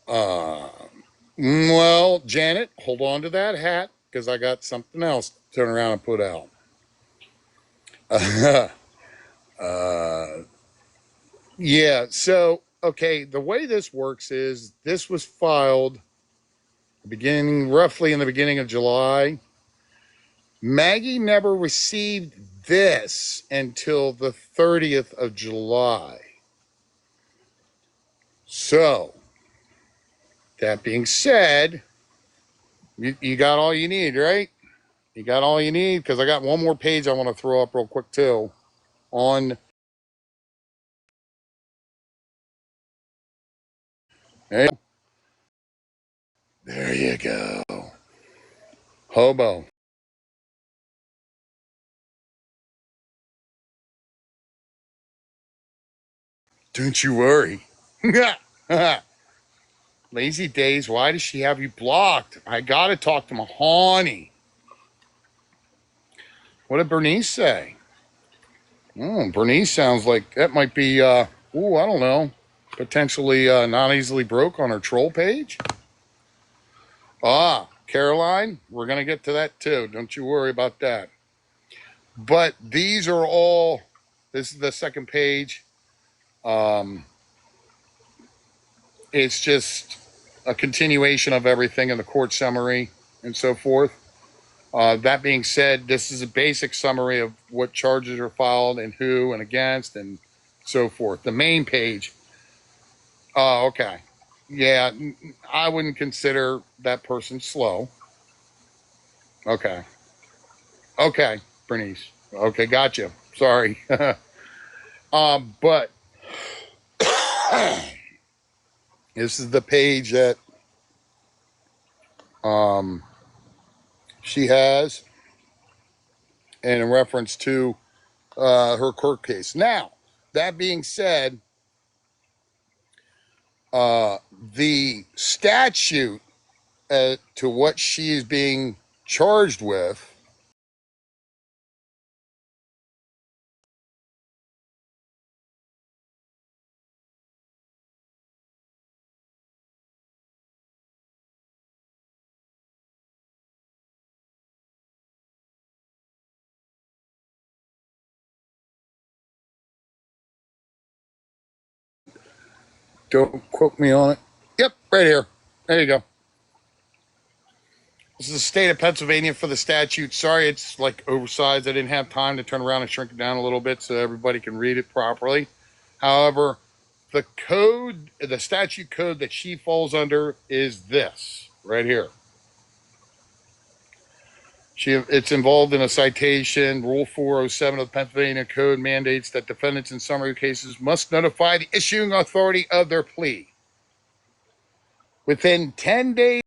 Well, Janet, hold on to that hat because I got something else to turn around and put out. Yeah, so okay, the way this works is this was filed roughly in the beginning of July. Maggie never received this until the 30th of July. So, that being said, you got all you need, right? You got all you need because I got one more page I want to throw up real quick too on. There you go. Hobo. Don't you worry. Lazy days, why does she have you blocked? I gotta talk to Mahoney. What did Bernice say? Bernice sounds like that might be, I don't know, potentially not easily broke on her troll page. Caroline, we're gonna get to that too. Don't you worry about that. But these are all, this is the second page. It's just a continuation of everything in the court summary and so forth. That being said, this is a basic summary of what charges are filed and who and against and so forth. The main page. Oh, okay. Yeah, I wouldn't consider that person slow. Okay. Okay, Bernice. Okay, gotcha. Sorry. But This is the page that she has, and in reference to her court case. Now, that being said, the statute to what she is being charged with don't quote me on it. Yep, right here. There you go. This is the state of Pennsylvania for the statute. Sorry, it's like oversized. I didn't have time to turn around and shrink it down a little bit so everybody can read it properly. However, the code, the statute code that she falls under is this right here. It's involved in a citation. Rule 407 of the Pennsylvania Code mandates that defendants in summary cases must notify the issuing authority of their plea within 10 days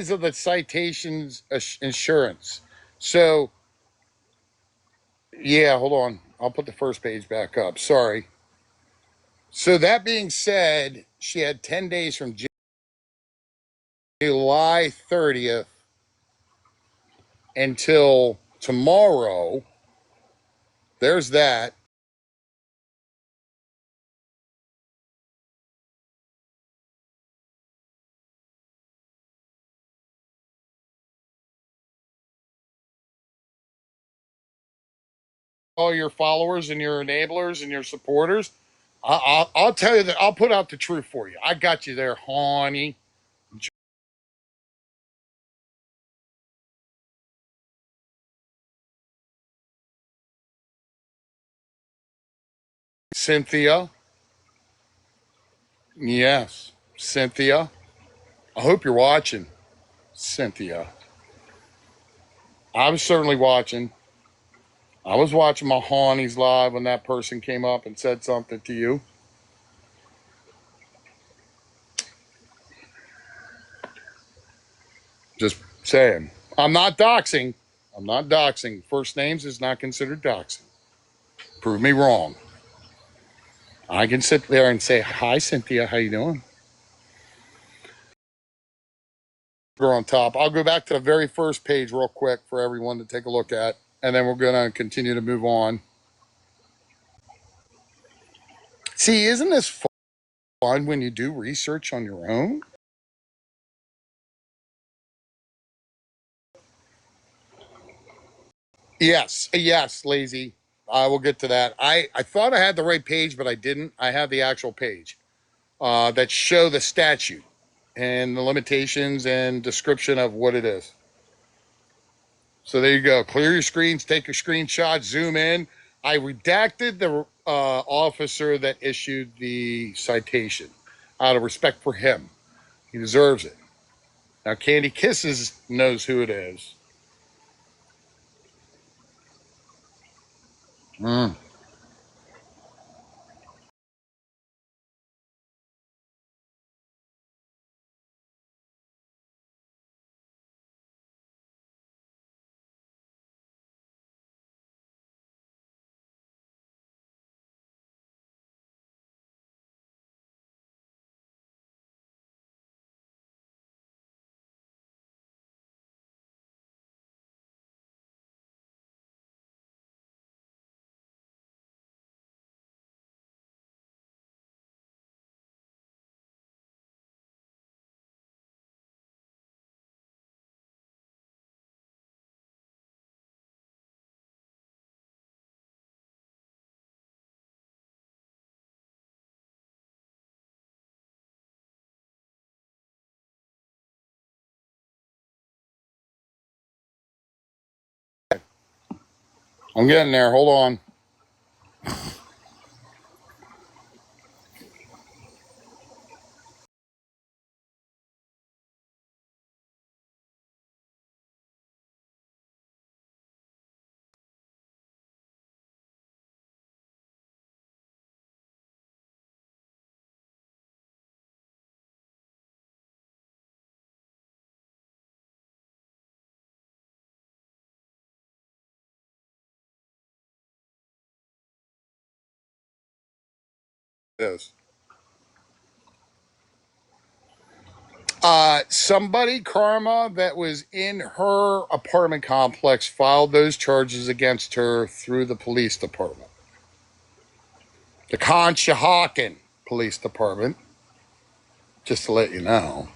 of the citation's insurance. So, yeah, hold on. I'll put the first page back up. Sorry. So, that being said, she had 10 days from July 30th until tomorrow. There's that. All your followers and your enablers and your supporters. I'll tell you that I'll put out the truth for you. I got you there, honey. Cynthia. Yes, Cynthia. I hope you're watching, Cynthia. I was certainly watching. I was watching my Hawnies live when that person came up and said something to you. Just saying. I'm not doxing. I'm not doxing. First names is not considered doxing. Prove me wrong. I can sit there and say, "Hi, Cynthia. How you doing?" We're on top. I'll go back to the very first page real quick for everyone to take a look at, and then we're going to continue to move on. See, isn't this fun when you do research on your own? Yes, lazy. I will get to that. I thought I had the right page, but I didn't. I have the actual page that show the statute and the limitations and description of what it is. So there you go. Clear your screens, take a screenshot, zoom in. I redacted the officer that issued the citation out of respect for him. He deserves it. Now, Candy Kisses knows who it is. Mm. I'm getting there. Hold on. this. Somebody, Karma, that was in her apartment complex filed those charges against her through the police department. The Conshohocken Police Department, just to let you know.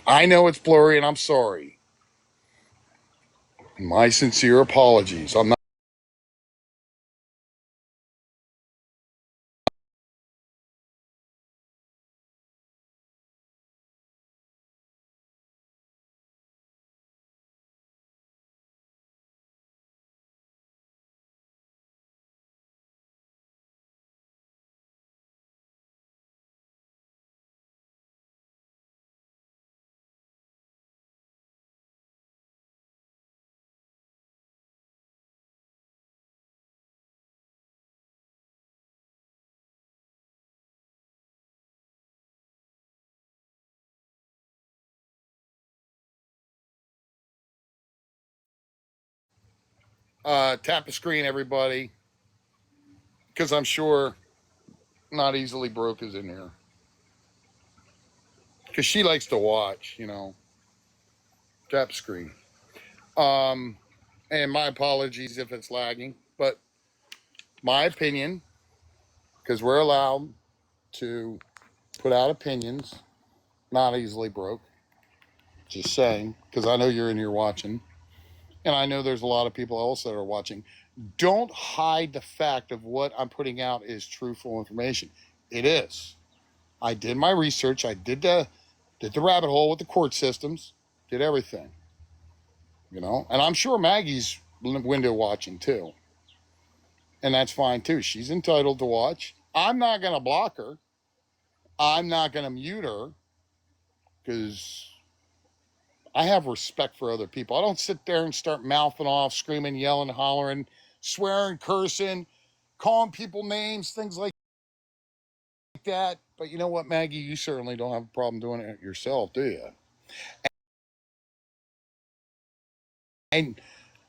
I know it's blurry and I'm sorry. My sincere apologies. I'm not. Tap the screen, everybody, because I'm sure Not Easily Broke is in here. Because she likes to watch, tap screen. And my apologies if it's lagging, but my opinion, because we're allowed to put out opinions, Not Easily Broke. Just saying, because I know you're in here watching, and I know there's a lot of people else that are watching. Don't hide the fact of what I'm putting out is truthful information. It is. I did my research. I did the rabbit hole with the court systems, did everything, and I'm sure Maggie's window watching too. And that's fine too. She's entitled to watch. I'm not going to block her. I'm not going to mute her because I have respect for other people. I don't sit there and start mouthing off, screaming, yelling, hollering, swearing, cursing, calling people names, things like that. But you know what, Maggie? You certainly don't have a problem doing it yourself, do you? And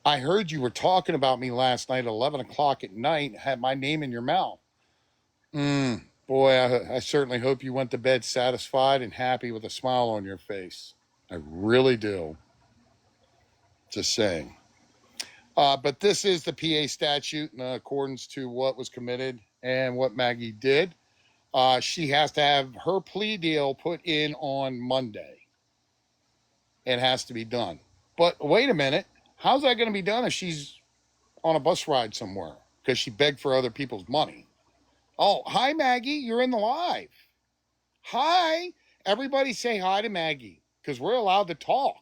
I heard you were talking about me last night at 11 o'clock at night, had my name in your mouth. Boy, I certainly hope you went to bed satisfied and happy with a smile on your face. I really do. Just saying. But this is the PA statute in accordance to what was committed and what Maggie did. She has to have her plea deal put in on Monday. It has to be done. But wait a minute. How's that going to be done if she's on a bus ride somewhere? Because she begged for other people's money. Oh, hi, Maggie. You're in the live. Hi. Everybody say hi to Maggie because we're allowed to talk.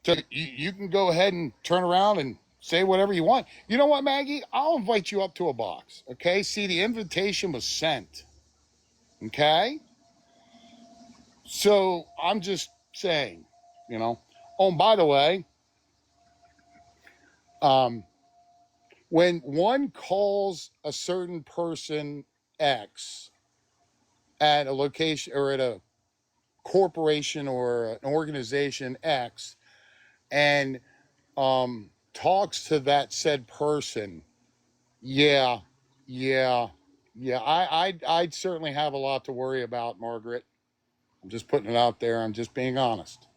So you can go ahead and turn around and say whatever you want. You know what, Maggie? I'll invite you up to a box. Okay. See, the invitation was sent. Okay. So I'm just saying, you know. Oh, and by the way, um, when one calls a certain person X at a location or at a corporation or an organization X and talks to that said person, yeah, yeah, yeah. I'd certainly have a lot to worry about, Margaret. I'm just putting it out there. I'm just being honest.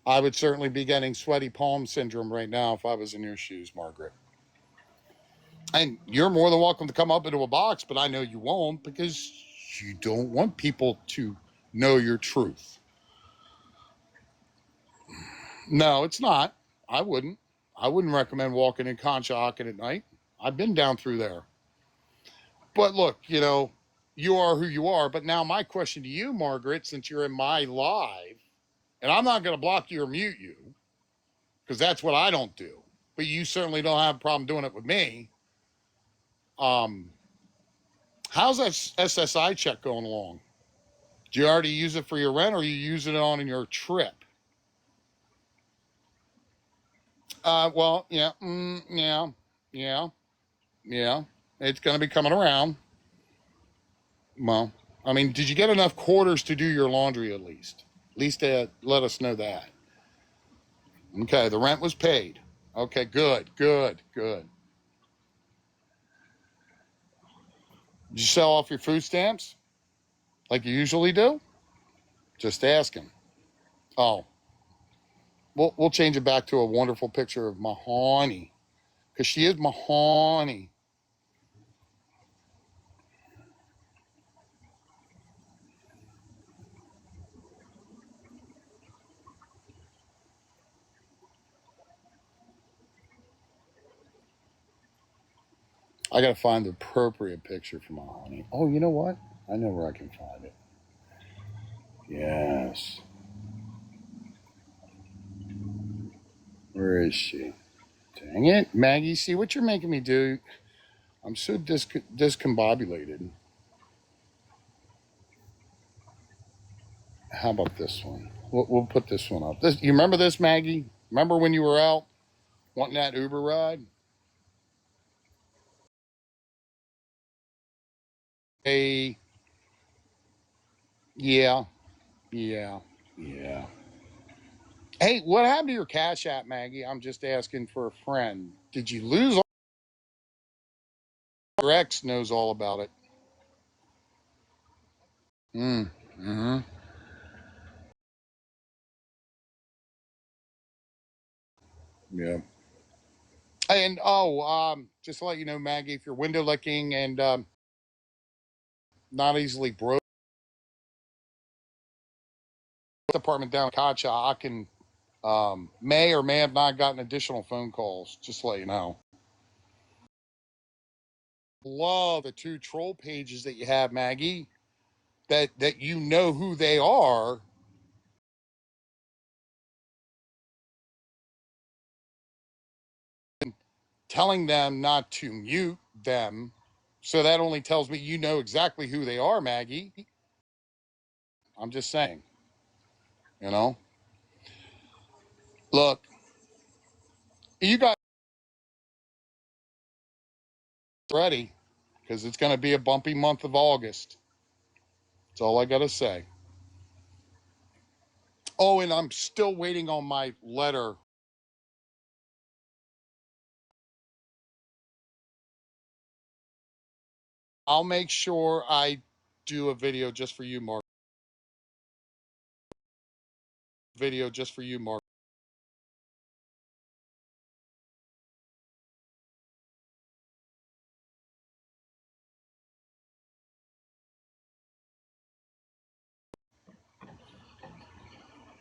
I would certainly be getting sweaty palm syndrome right now if I was in your shoes, Margaret. And you're more than welcome to come up into a box, but I know you won't because you don't want people to know your truth. No, it's not. I wouldn't. I wouldn't recommend walking in Conshohocken at night. I've been down through there. But look, you are who you are. But now my question to you, Margaret, since you're in my live, and I'm not going to block you or mute you because that's what I don't do. But you certainly don't have a problem doing it with me. Um, how's that SSI check going along? Do you already use it for your rent or are you using it on your trip? Well, yeah, yeah, yeah, yeah. It's going to be coming around. Well, I mean, did you get enough quarters to do your laundry at least? At least let us know that. Okay, the rent was paid. Okay, good, good, good. Did you sell off your food stamps like you usually do? Just asking. Oh, we'll change it back to a wonderful picture of Mahoney, because she is Mahoney. I gotta find the appropriate picture for Mahoney. Oh, you know what? I know where I can find it. Yes. Where is she? Dang it, Maggie. See what you're making me do? I'm so discombobulated. How about this one? We'll put this one up. You remember this, Maggie? Remember when you were out wanting that Uber ride? Hey, yeah, yeah, yeah. Hey, what happened to your Cash App, Maggie? I'm just asking for a friend. Did you lose all your ex knows all about it? Mm-hmm. Yeah. And just to let you know, Maggie, if you're window licking and not easily broke, apartment down in Kacha, I can may or may have not gotten additional phone calls. Just to let you know. Love the two troll pages that you have, Maggie. That you know who they are, telling them not to mute them. So that only tells me you know exactly who they are, Maggie. I'm just saying, you know. Look, you got ready because it's going to be a bumpy month of August. That's all I got to say. Oh, and I'm still waiting on my letter. I'll make sure I do a video just for you, Mark. Video just for you, Mark.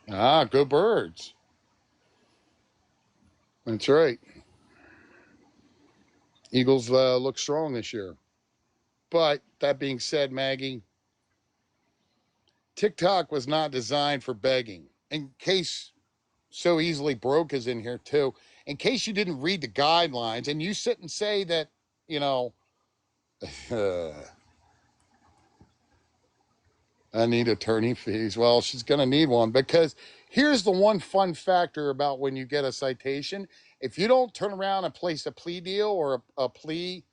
Ah, go birds. That's right. Eagles look strong this year. But that being said, Maggie, TikTok was not designed for begging. In case So Easily Broke is in here too. In case you didn't read the guidelines and you sit and say that, you know, I need attorney fees. Well, she's going to need one because here's the one fun factor about when you get a citation. If you don't turn around and place a plea deal or a plea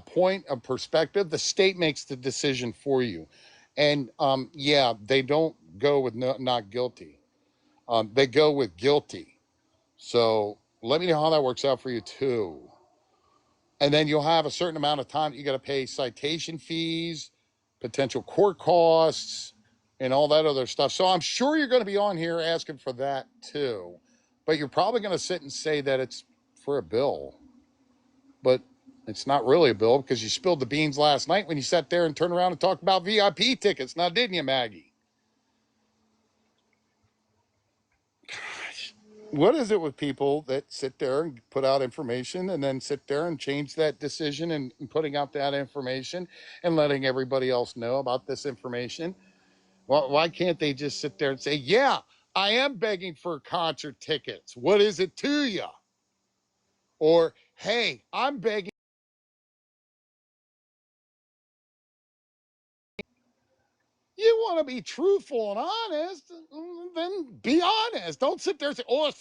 point of perspective, the state makes the decision for you. And yeah, they don't go with not guilty. They go with guilty. So let me know how that works out for you too. And then you'll have a certain amount of time that you got to pay citation fees, potential court costs, and all that other stuff. So I'm sure you're going to be on here asking for that too. But you're probably going to sit and say that it's for a bill. But it's not really a bill because you spilled the beans last night when you sat there and turned around and talked about VIP tickets. Now, didn't you, Maggie? Gosh. What is it with people that sit there and put out information and then sit there and change that decision and putting out that information and letting everybody else know about this information? Well, why can't they just sit there and say, yeah, I am begging for concert tickets. What is it to you? Or, hey, I'm begging. You want to be truthful and honest, then be honest. Don't sit there and say, oh, it's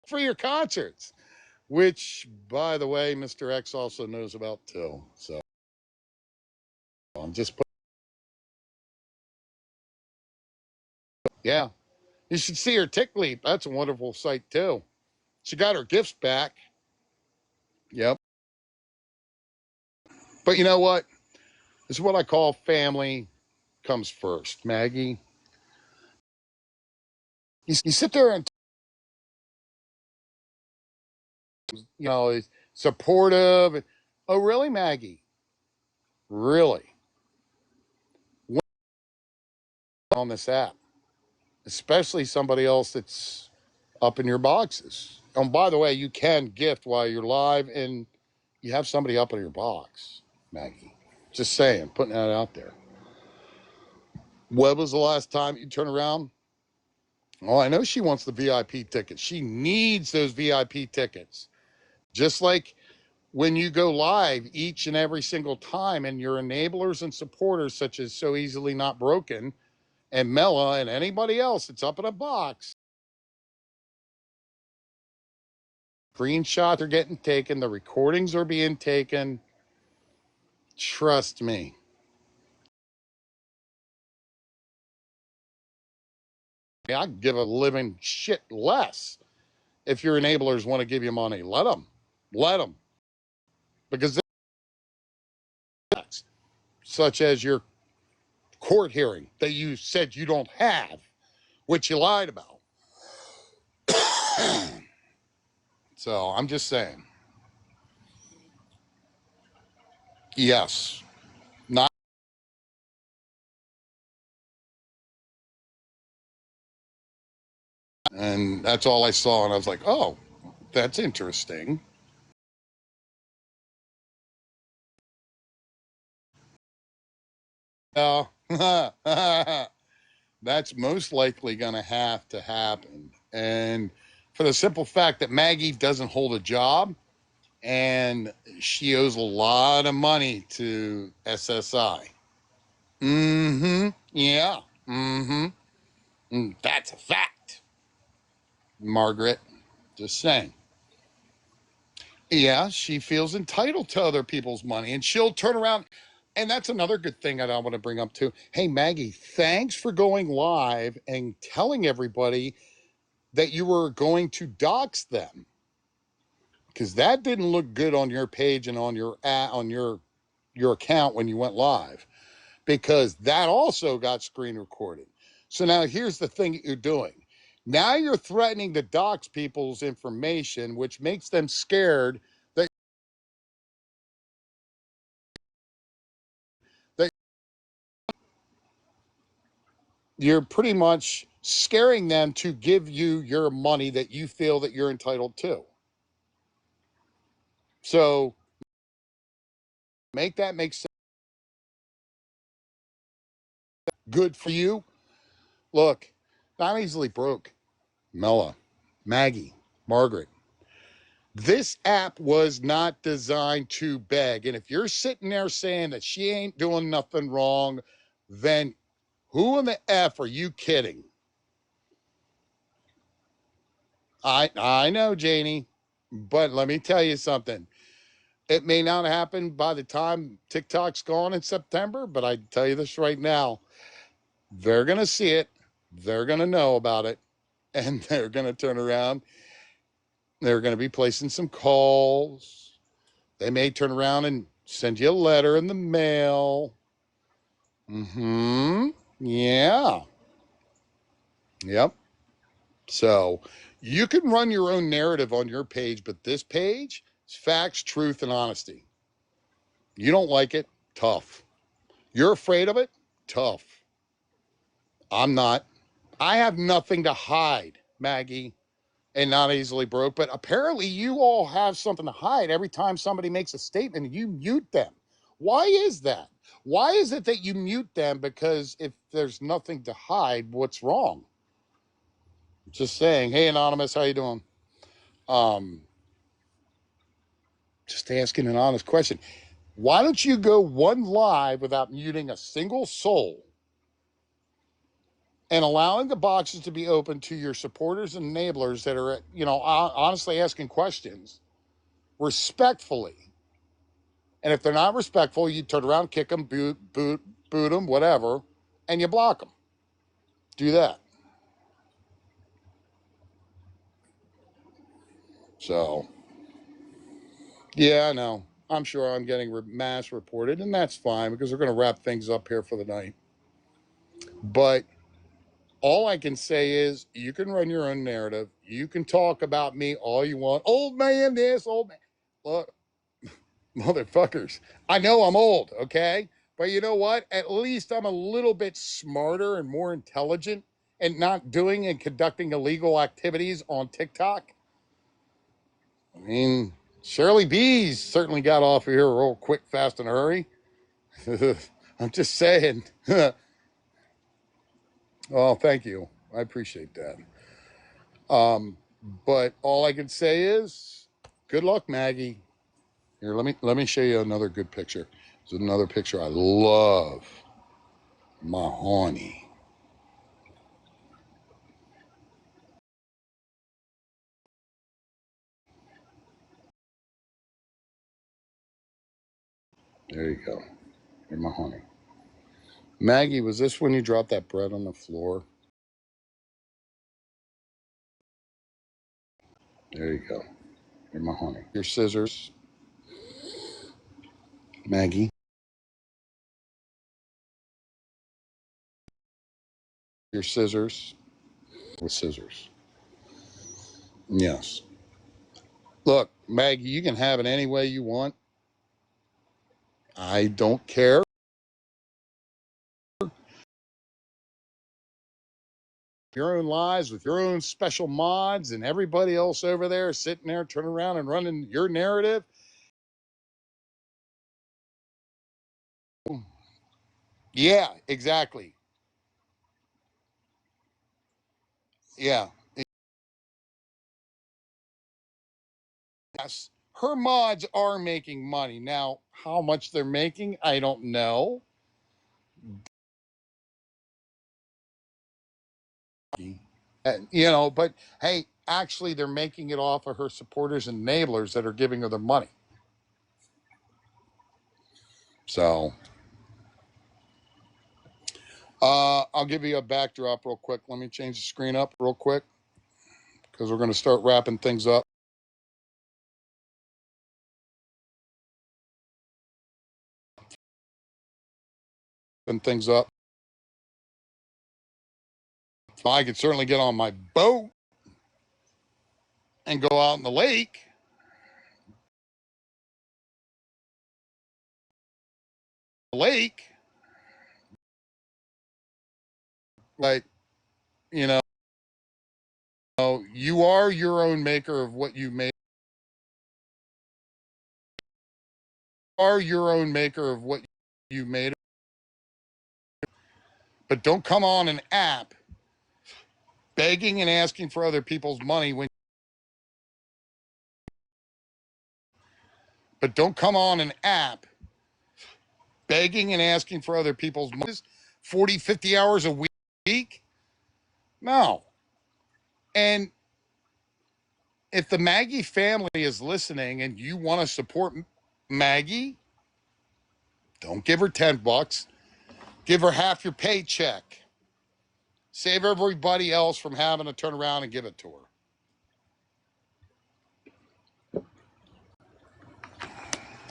for your concerts, which, by the way, Mr. X also knows about too. So I'm just yeah. You should see her Tick Leap. That's a wonderful sight too. She got her gifts back. Yep. But you know what? This is what I call family comes first. Maggie, you sit there and, is supportive. Oh, really, Maggie? Really? On this app, especially somebody else that's up in your boxes. And by the way, you can gift while you're live and you have somebody up in your box, Maggie. Just saying, putting that out there. When was the last time you turn around? Oh, I know she wants the VIP tickets. She needs those VIP tickets. Just like when you go live each and every single time, and your enablers and supporters, such as So Easily Not Broken and Mela and anybody else that's up in a box, screenshots are getting taken, the recordings are being taken. Trust me. I give a living shit less if your enablers want to give you money. Let them. Let them. Because that's such as your court hearing that you said you don't have, which you lied about. So I'm just saying. Yes. Not. And that's all I saw. And I was like, oh, that's interesting. That's most likely going to have to happen. And for the simple fact that Maggie doesn't hold a job and she owes a lot of money to SSI. Mm-hmm. Yeah. Mm-hmm. That's a fact, Margaret. Just saying. Yeah, she feels entitled to other people's money and she'll turn around. And that's another good thing that I want to bring up too. Hey, Maggie, thanks for going live and telling everybody that you were going to dox them, because that didn't look good on your page and on your account when you went live, because that also got screen recorded. So now here's the thing that you're doing. Now you're threatening to dox people's information, which makes them scared that that you're pretty much scaring them to give you your money that you feel that you're entitled to. So make that make sense. Good for you. Look, not easily broke. Mela, Maggie, Margaret. This app was not designed to beg. And if you're sitting there saying that she ain't doing nothing wrong, then who in the F are you kidding? I know, Janie, but let me tell you something. It may not happen by the time TikTok's gone in September, but I tell you this right now, they're going to see it, they're going to know about it, and they're going to turn around. They're going to be placing some calls. They may turn around and send you a letter in the mail. Mm-hmm. Yeah. Yep. So you can run your own narrative on your page, but this page is facts, truth, and honesty. You don't like it? Tough. You're afraid of it? Tough. I'm not. I have nothing to hide, Maggie, and not easily broke. But apparently, you all have something to hide every time somebody makes a statement. You mute them. Why is that? Why is it that you mute them? Because if there's nothing to hide, what's wrong? Just saying. Hey, anonymous, how you doing? Um, just asking an honest question. Why don't you go one live without muting a single soul and allowing the boxes to be open to your supporters and enablers that are, honestly asking questions respectfully? And if they're not respectful, you turn around, kick them, boot them, whatever, and you block them. Do that. So, yeah, I know. I'm sure I'm getting mass reported, and that's fine because they're going to wrap things up here for the night. But all I can say is you can run your own narrative. You can talk about me all you want. Old man this, old man. Look, motherfuckers, I know I'm old, okay? But you know what? At least I'm a little bit smarter and more intelligent and not doing and conducting illegal activities on TikTok. I mean, Shirley B's certainly got off of here real quick, fast, and hurry. I'm just saying. Oh, thank you. I appreciate that. But all I can say is, good luck, Maggie. Here, let me show you another good picture. There's another picture I love. My honey. There you go. You're my honey. Maggie, was this when you dropped that bread on the floor? There you go. You're my honey. Your scissors, Maggie. Your scissors with scissors. Yes. Look, Maggie, you can have it any way you want. I don't care. Your own lives with your own special mods and everybody else over there sitting there turning around and running your narrative. Yeah, exactly. Yeah. Yes. Her mods are making money. Now, how much they're making, I don't know. But hey, actually, they're making it off of her supporters and enablers that are giving her the money. So, I'll give you a backdrop real quick. Let me change the screen up real quick because we're going to start wrapping things up. And things up. I could certainly get on my boat and go out in the lake. But you know, you are your own maker of what you make. Are your own maker of what you made. But don't come on an app begging and asking for other people's money when. But don't come on an app begging and asking for other people's money. 40, 50 hours a week. No. And if the Maggie family is listening and you want to support Maggie, don't give her $10. Give her half your paycheck. Save everybody else from having to turn around and give it to her.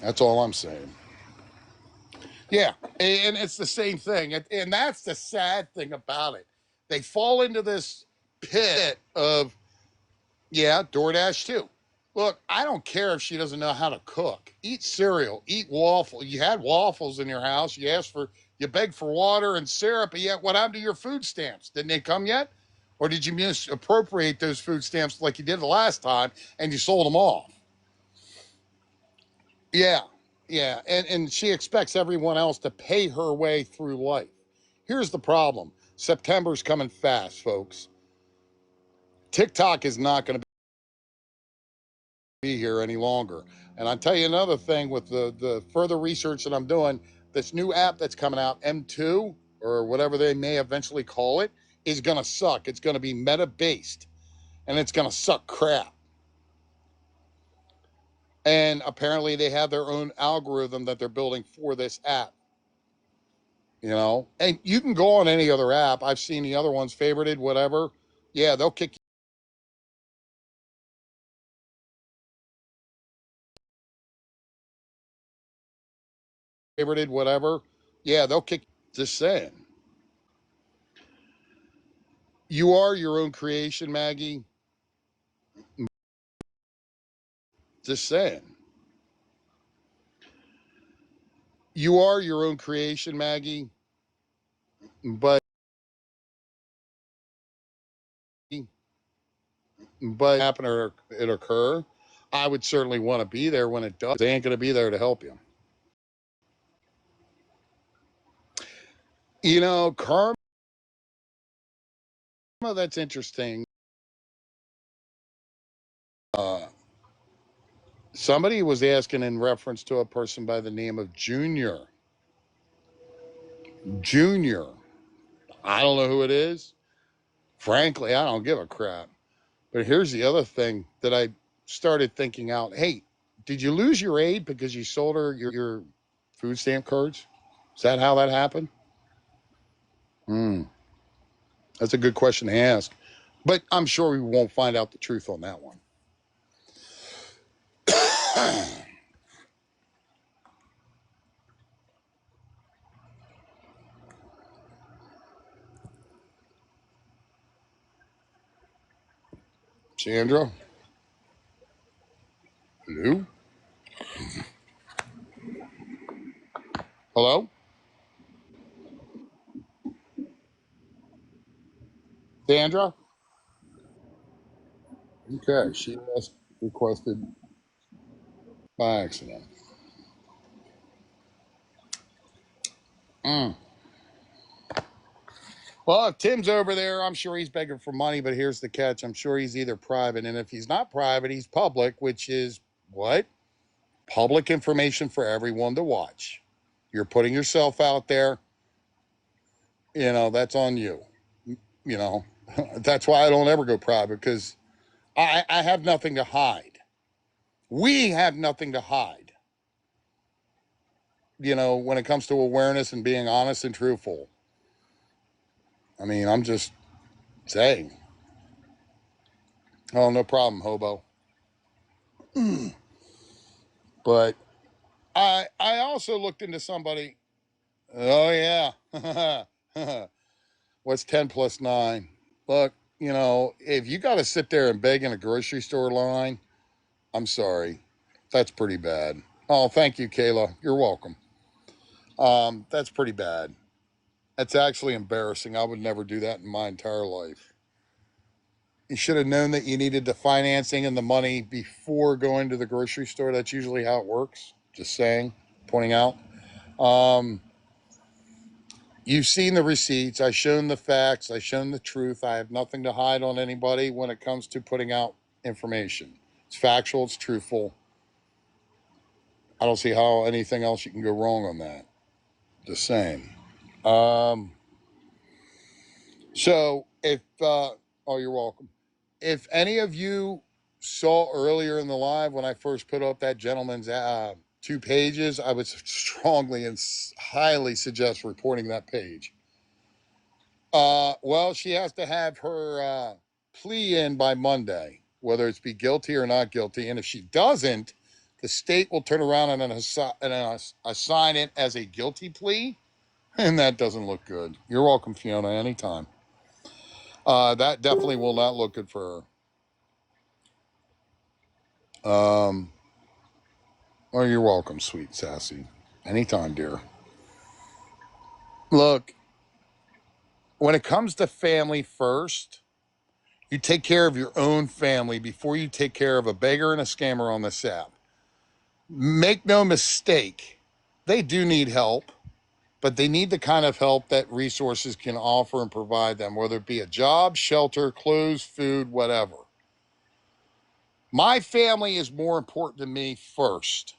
That's all I'm saying. Yeah, and it's the same thing. And that's the sad thing about it. They fall into this pit of, yeah, DoorDash too. Look, I don't care if she doesn't know how to cook. Eat cereal, eat waffle. You had waffles in your house. You begged for water and syrup, but yet what happened to your food stamps? Didn't they come yet? Or did you misappropriate those food stamps like you did the last time and you sold them off? Yeah, yeah. And she expects everyone else to pay her way through life. Here's the problem. September's coming fast, folks. TikTok is not going to be here any longer. And I'll tell you another thing with the further research that I'm doing, this new app that's coming out, M2, or whatever they may eventually call it, is going to suck. It's going to be meta-based, and it's going to suck crap. And apparently they have their own algorithm that they're building for this app. And you can go on any other app. I've seen the other ones favorited, whatever. Yeah, they'll kick favorited, whatever. Yeah, they'll kick. Just saying. You are your own creation, Maggie. Just saying. You are your own creation, Maggie. But happen or it occur, I would certainly want to be there when it does. They ain't going to be there to help you. You know, karma, that's interesting. Uh, Somebody was asking in reference to a person by the name of Junior. Junior. I don't know who it is. Frankly, I don't give a crap. But here's the other thing that I started thinking out. Hey, did you lose your aide because you sold her your food stamp cards? Is that how that happened? Hmm. That's a good question to ask. But I'm sure we won't find out the truth on that one. Sandra? Hello? Hello? Sandra? Okay, she was requested by accident. Mm. Well, if Tim's over there, I'm sure he's begging for money, but here's the catch. I'm sure he's either private, and if he's not private, he's public, which is what? Public information for everyone to watch. You're putting yourself out there, that's on you. You know, that's why I don't ever go private because I have nothing to hide. We have nothing to hide, when it comes to awareness and being honest and truthful. I mean, I'm just saying. Oh, no problem, hobo. But I also looked into somebody. Oh, yeah. What's 10 plus 9? Look, if you got to sit there and beg in a grocery store line, I'm sorry. That's pretty bad. Oh, thank you, Kayla. You're welcome. That's pretty bad. That's actually embarrassing. I would never do that in my entire life. You should have known that you needed the financing and the money before going to the grocery store. That's usually how it works. Just saying, pointing out. Um, you've seen the receipts. I've shown the facts. I've shown the truth. I have nothing to hide on anybody when it comes to putting out information. It's factual. It's truthful. I don't see how anything else you can go wrong on that. Just saying. Um, so if, oh, you're welcome. If any of you saw earlier in the live when I first put up that gentleman's 2 pages, I would strongly and highly suggest reporting that page. Well, she has to have her plea in by Monday, whether it's be guilty or not guilty. And if she doesn't, the state will turn around and assign it as a guilty plea. And that doesn't look good. You're welcome, Fiona, anytime. That definitely will not look good for her. Oh, you're welcome, sweet sassy. Anytime, dear. Look, when it comes to family first, you take care of your own family before you take care of a beggar and a scammer on this app. Make no mistake, they do need help, but they need the kind of help that resources can offer and provide them, whether it be a job, shelter, clothes, food, whatever. My family is more important to me first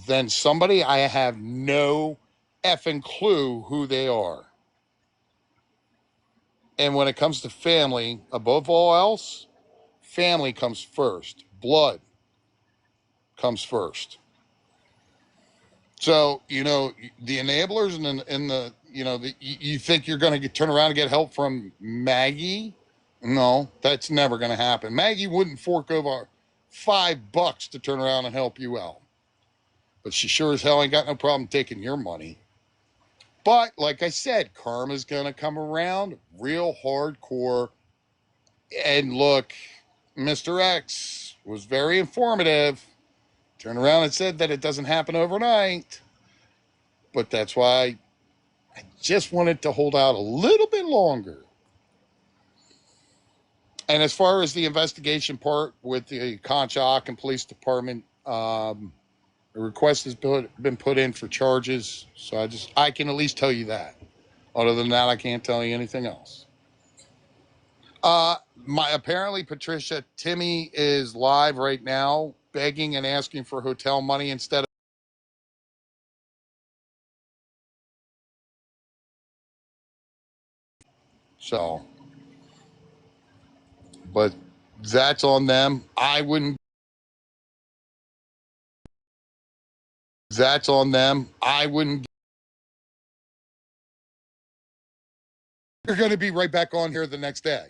than somebody I have no effing clue who they are. And when it comes to family, above all else, family comes first. Blood comes first. So, the enablers and the you think you're going to turn around and get help from Maggie? No, that's never going to happen. Maggie wouldn't fork over $5 to turn around and help you out. but she sure as hell ain't got no problem taking your money. But like I said, karma's going to come around real hardcore. And look, Mr. X was very informative. Turned around and said that it doesn't happen overnight. But that's why I just wanted to hold out a little bit longer. And as far as the investigation part with the Conshohocken Police Department, a request has been put in for charges. So I can at least tell you that. Other than that, I can't tell you anything else. Apparently Patricia Timmy is live right now, begging and asking for hotel money instead of. So, but that's on them. I wouldn't. That's on them. I wouldn't. You're going to be right back on here the next day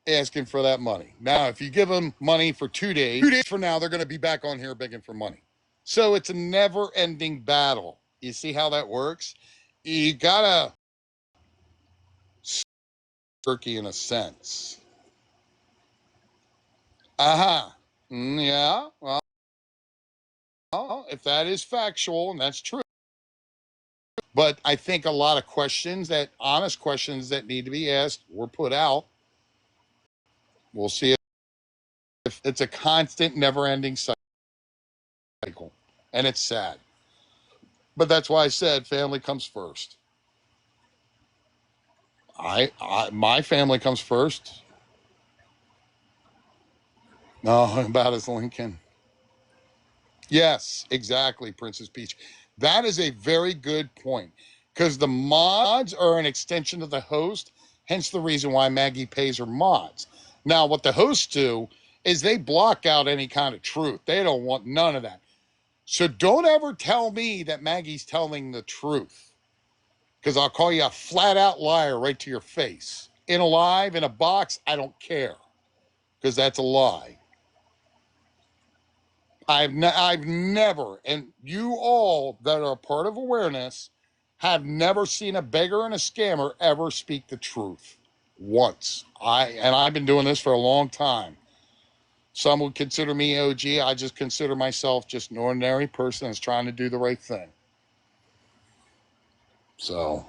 asking for that money. Now, if you give them money for 2 days from now, they're going to be back on here begging for money. So it's a never ending battle. You see how that works? You got to turkey in a sense. Uh-huh. Yeah. Well, if that is factual and that's true. But I think a lot of honest questions that need to be asked were put out. We'll see if it's a constant, never-ending cycle. And it's sad. But that's why I said family comes first. My family comes first. No, about his Lincoln. Yes, exactly, Princess Peach. That is a very good point. Because the mods are an extension of the host, hence the reason why Maggie pays her mods. Now, what the hosts do is they block out any kind of truth. They don't want none of that. So don't ever tell me that Maggie's telling the truth. Because I'll call you a flat out liar right to your face. In a live, in a box, I don't care. Because that's a lie. I've never, and you all that are part of awareness have never seen a beggar and a scammer ever speak the truth once. I've been doing this for a long time. Some would consider me OG. I just consider myself just an ordinary person that's trying to do the right thing. So,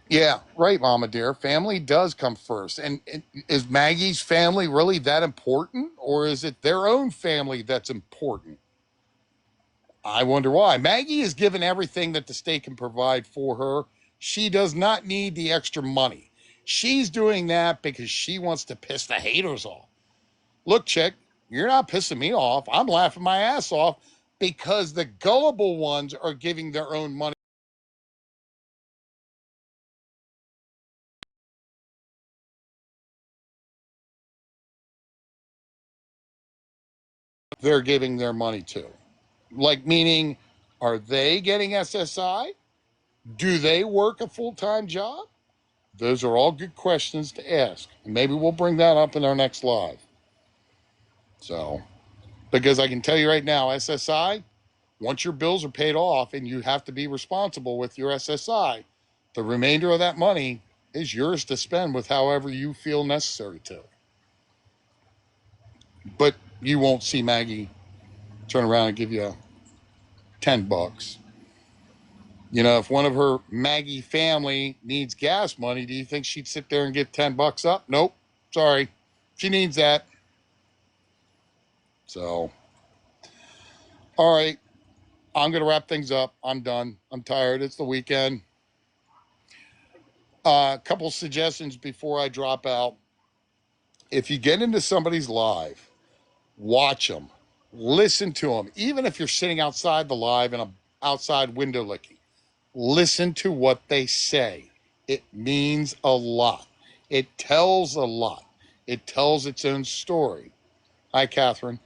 yeah, right, Mama dear. Family does come first. And is Maggie's family really that important, or is it their own family that's important? I wonder why. Maggie is given everything that the state can provide for her. She does not need the extra money. She's doing that because she wants to piss the haters off. Look, chick, you're not pissing me off. I'm laughing my ass off because the gullible ones are giving their own money. They're giving their money to. Like, meaning, are they getting SSI? Do they work a full-time job? Those are all good questions to ask. And maybe we'll bring that up in our next live. So, because I can tell you right now, SSI, once your bills are paid off and you have to be responsible with your SSI, the remainder of that money is yours to spend with however you feel necessary to. But you won't see Maggie turn around and give you $10. You know, if one of her Maggie family needs gas money, do you think she'd sit there and give $10 up? Nope. Sorry. She needs that. So, all right. I'm going to wrap things up. I'm done. I'm tired. It's the weekend. A couple suggestions before I drop out. If you get into somebody's live, watch them, listen to them. Even if you're sitting outside the live in a outside window licking, listen to what they say. It means a lot. It tells a lot. It tells its own story. Hi, Catherine.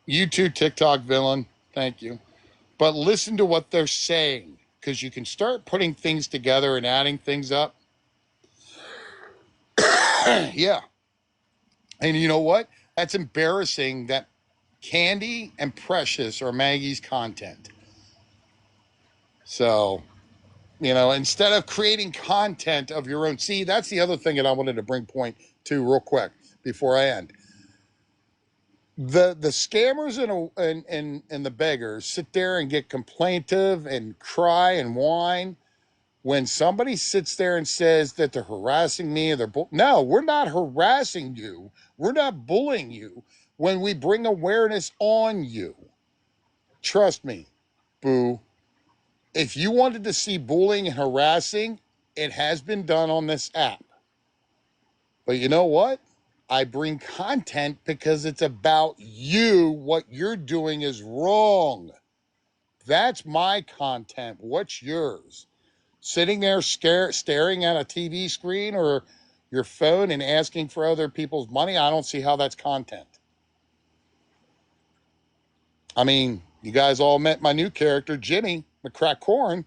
You too, TikTok villain. Thank you. But listen to what they're saying, because you can start putting things together and adding things up. Yeah. And you know what? That's embarrassing that Candy and Precious are Maggie's content. So, instead of creating content of your own, see, that's the other thing that I wanted to bring point to real quick before I end. The scammers and the beggars sit there and get complaintive and cry and whine when somebody sits there and says that they're harassing me or no, we're not harassing you. We're not bullying you when we bring awareness on you. Trust me, boo. If you wanted to see bullying and harassing, it has been done on this app. But you know what? I bring content because it's about you. What you're doing is wrong. That's my content. What's yours? Sitting there staring at a TV screen or your phone and asking for other people's money, I don't see how that's content. I mean, you guys all met my new character, Jimmy McCrack-Corn.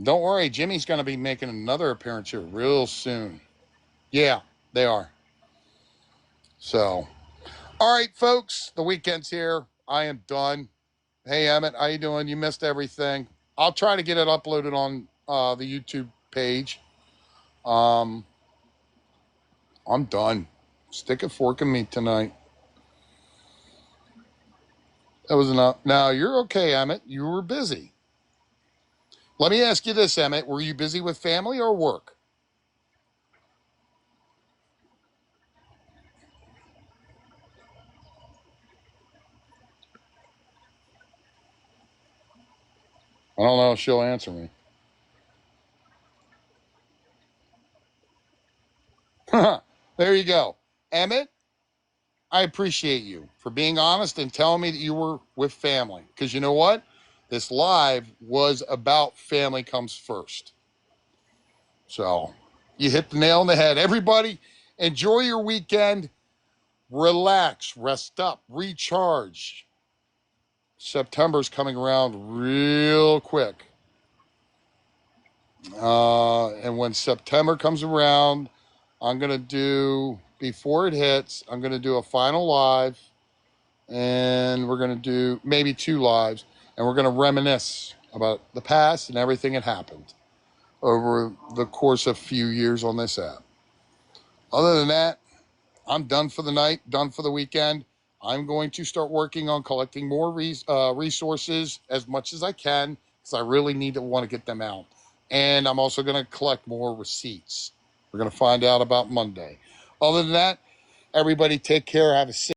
Don't worry, Jimmy's going to be making another appearance here real soon. Yeah, they are. So, all right, folks, the weekend's here. I am done. Hey, Emmett, how you doing? You missed everything. I'll try to get it uploaded on the YouTube page. I'm done. Stick a fork in me tonight. That was enough. Now, you're okay, Emmett. You were busy. Let me ask you this, Emmett. Were you busy with family or work? I don't know if she'll answer me. There you go. Emmett, I appreciate you for being honest and telling me that you were with family. Because you know what? This live was about family comes first. So you hit the nail on the head. Everybody, enjoy your weekend. Relax, rest up, recharge. September's coming around real quick. And when September comes around, I'm going to do, before it hits, I'm going to do a final live. And we're going to do maybe 2 lives. And we're going to reminisce about the past and everything that happened over the course of a few years on this app. Other than that, I'm done for the night, done for the weekend. I'm going to start working on collecting more resources as much as I can because I really want to get them out. And I'm also going to collect more receipts. We're going to find out about Monday. Other than that, everybody take care. Have a safe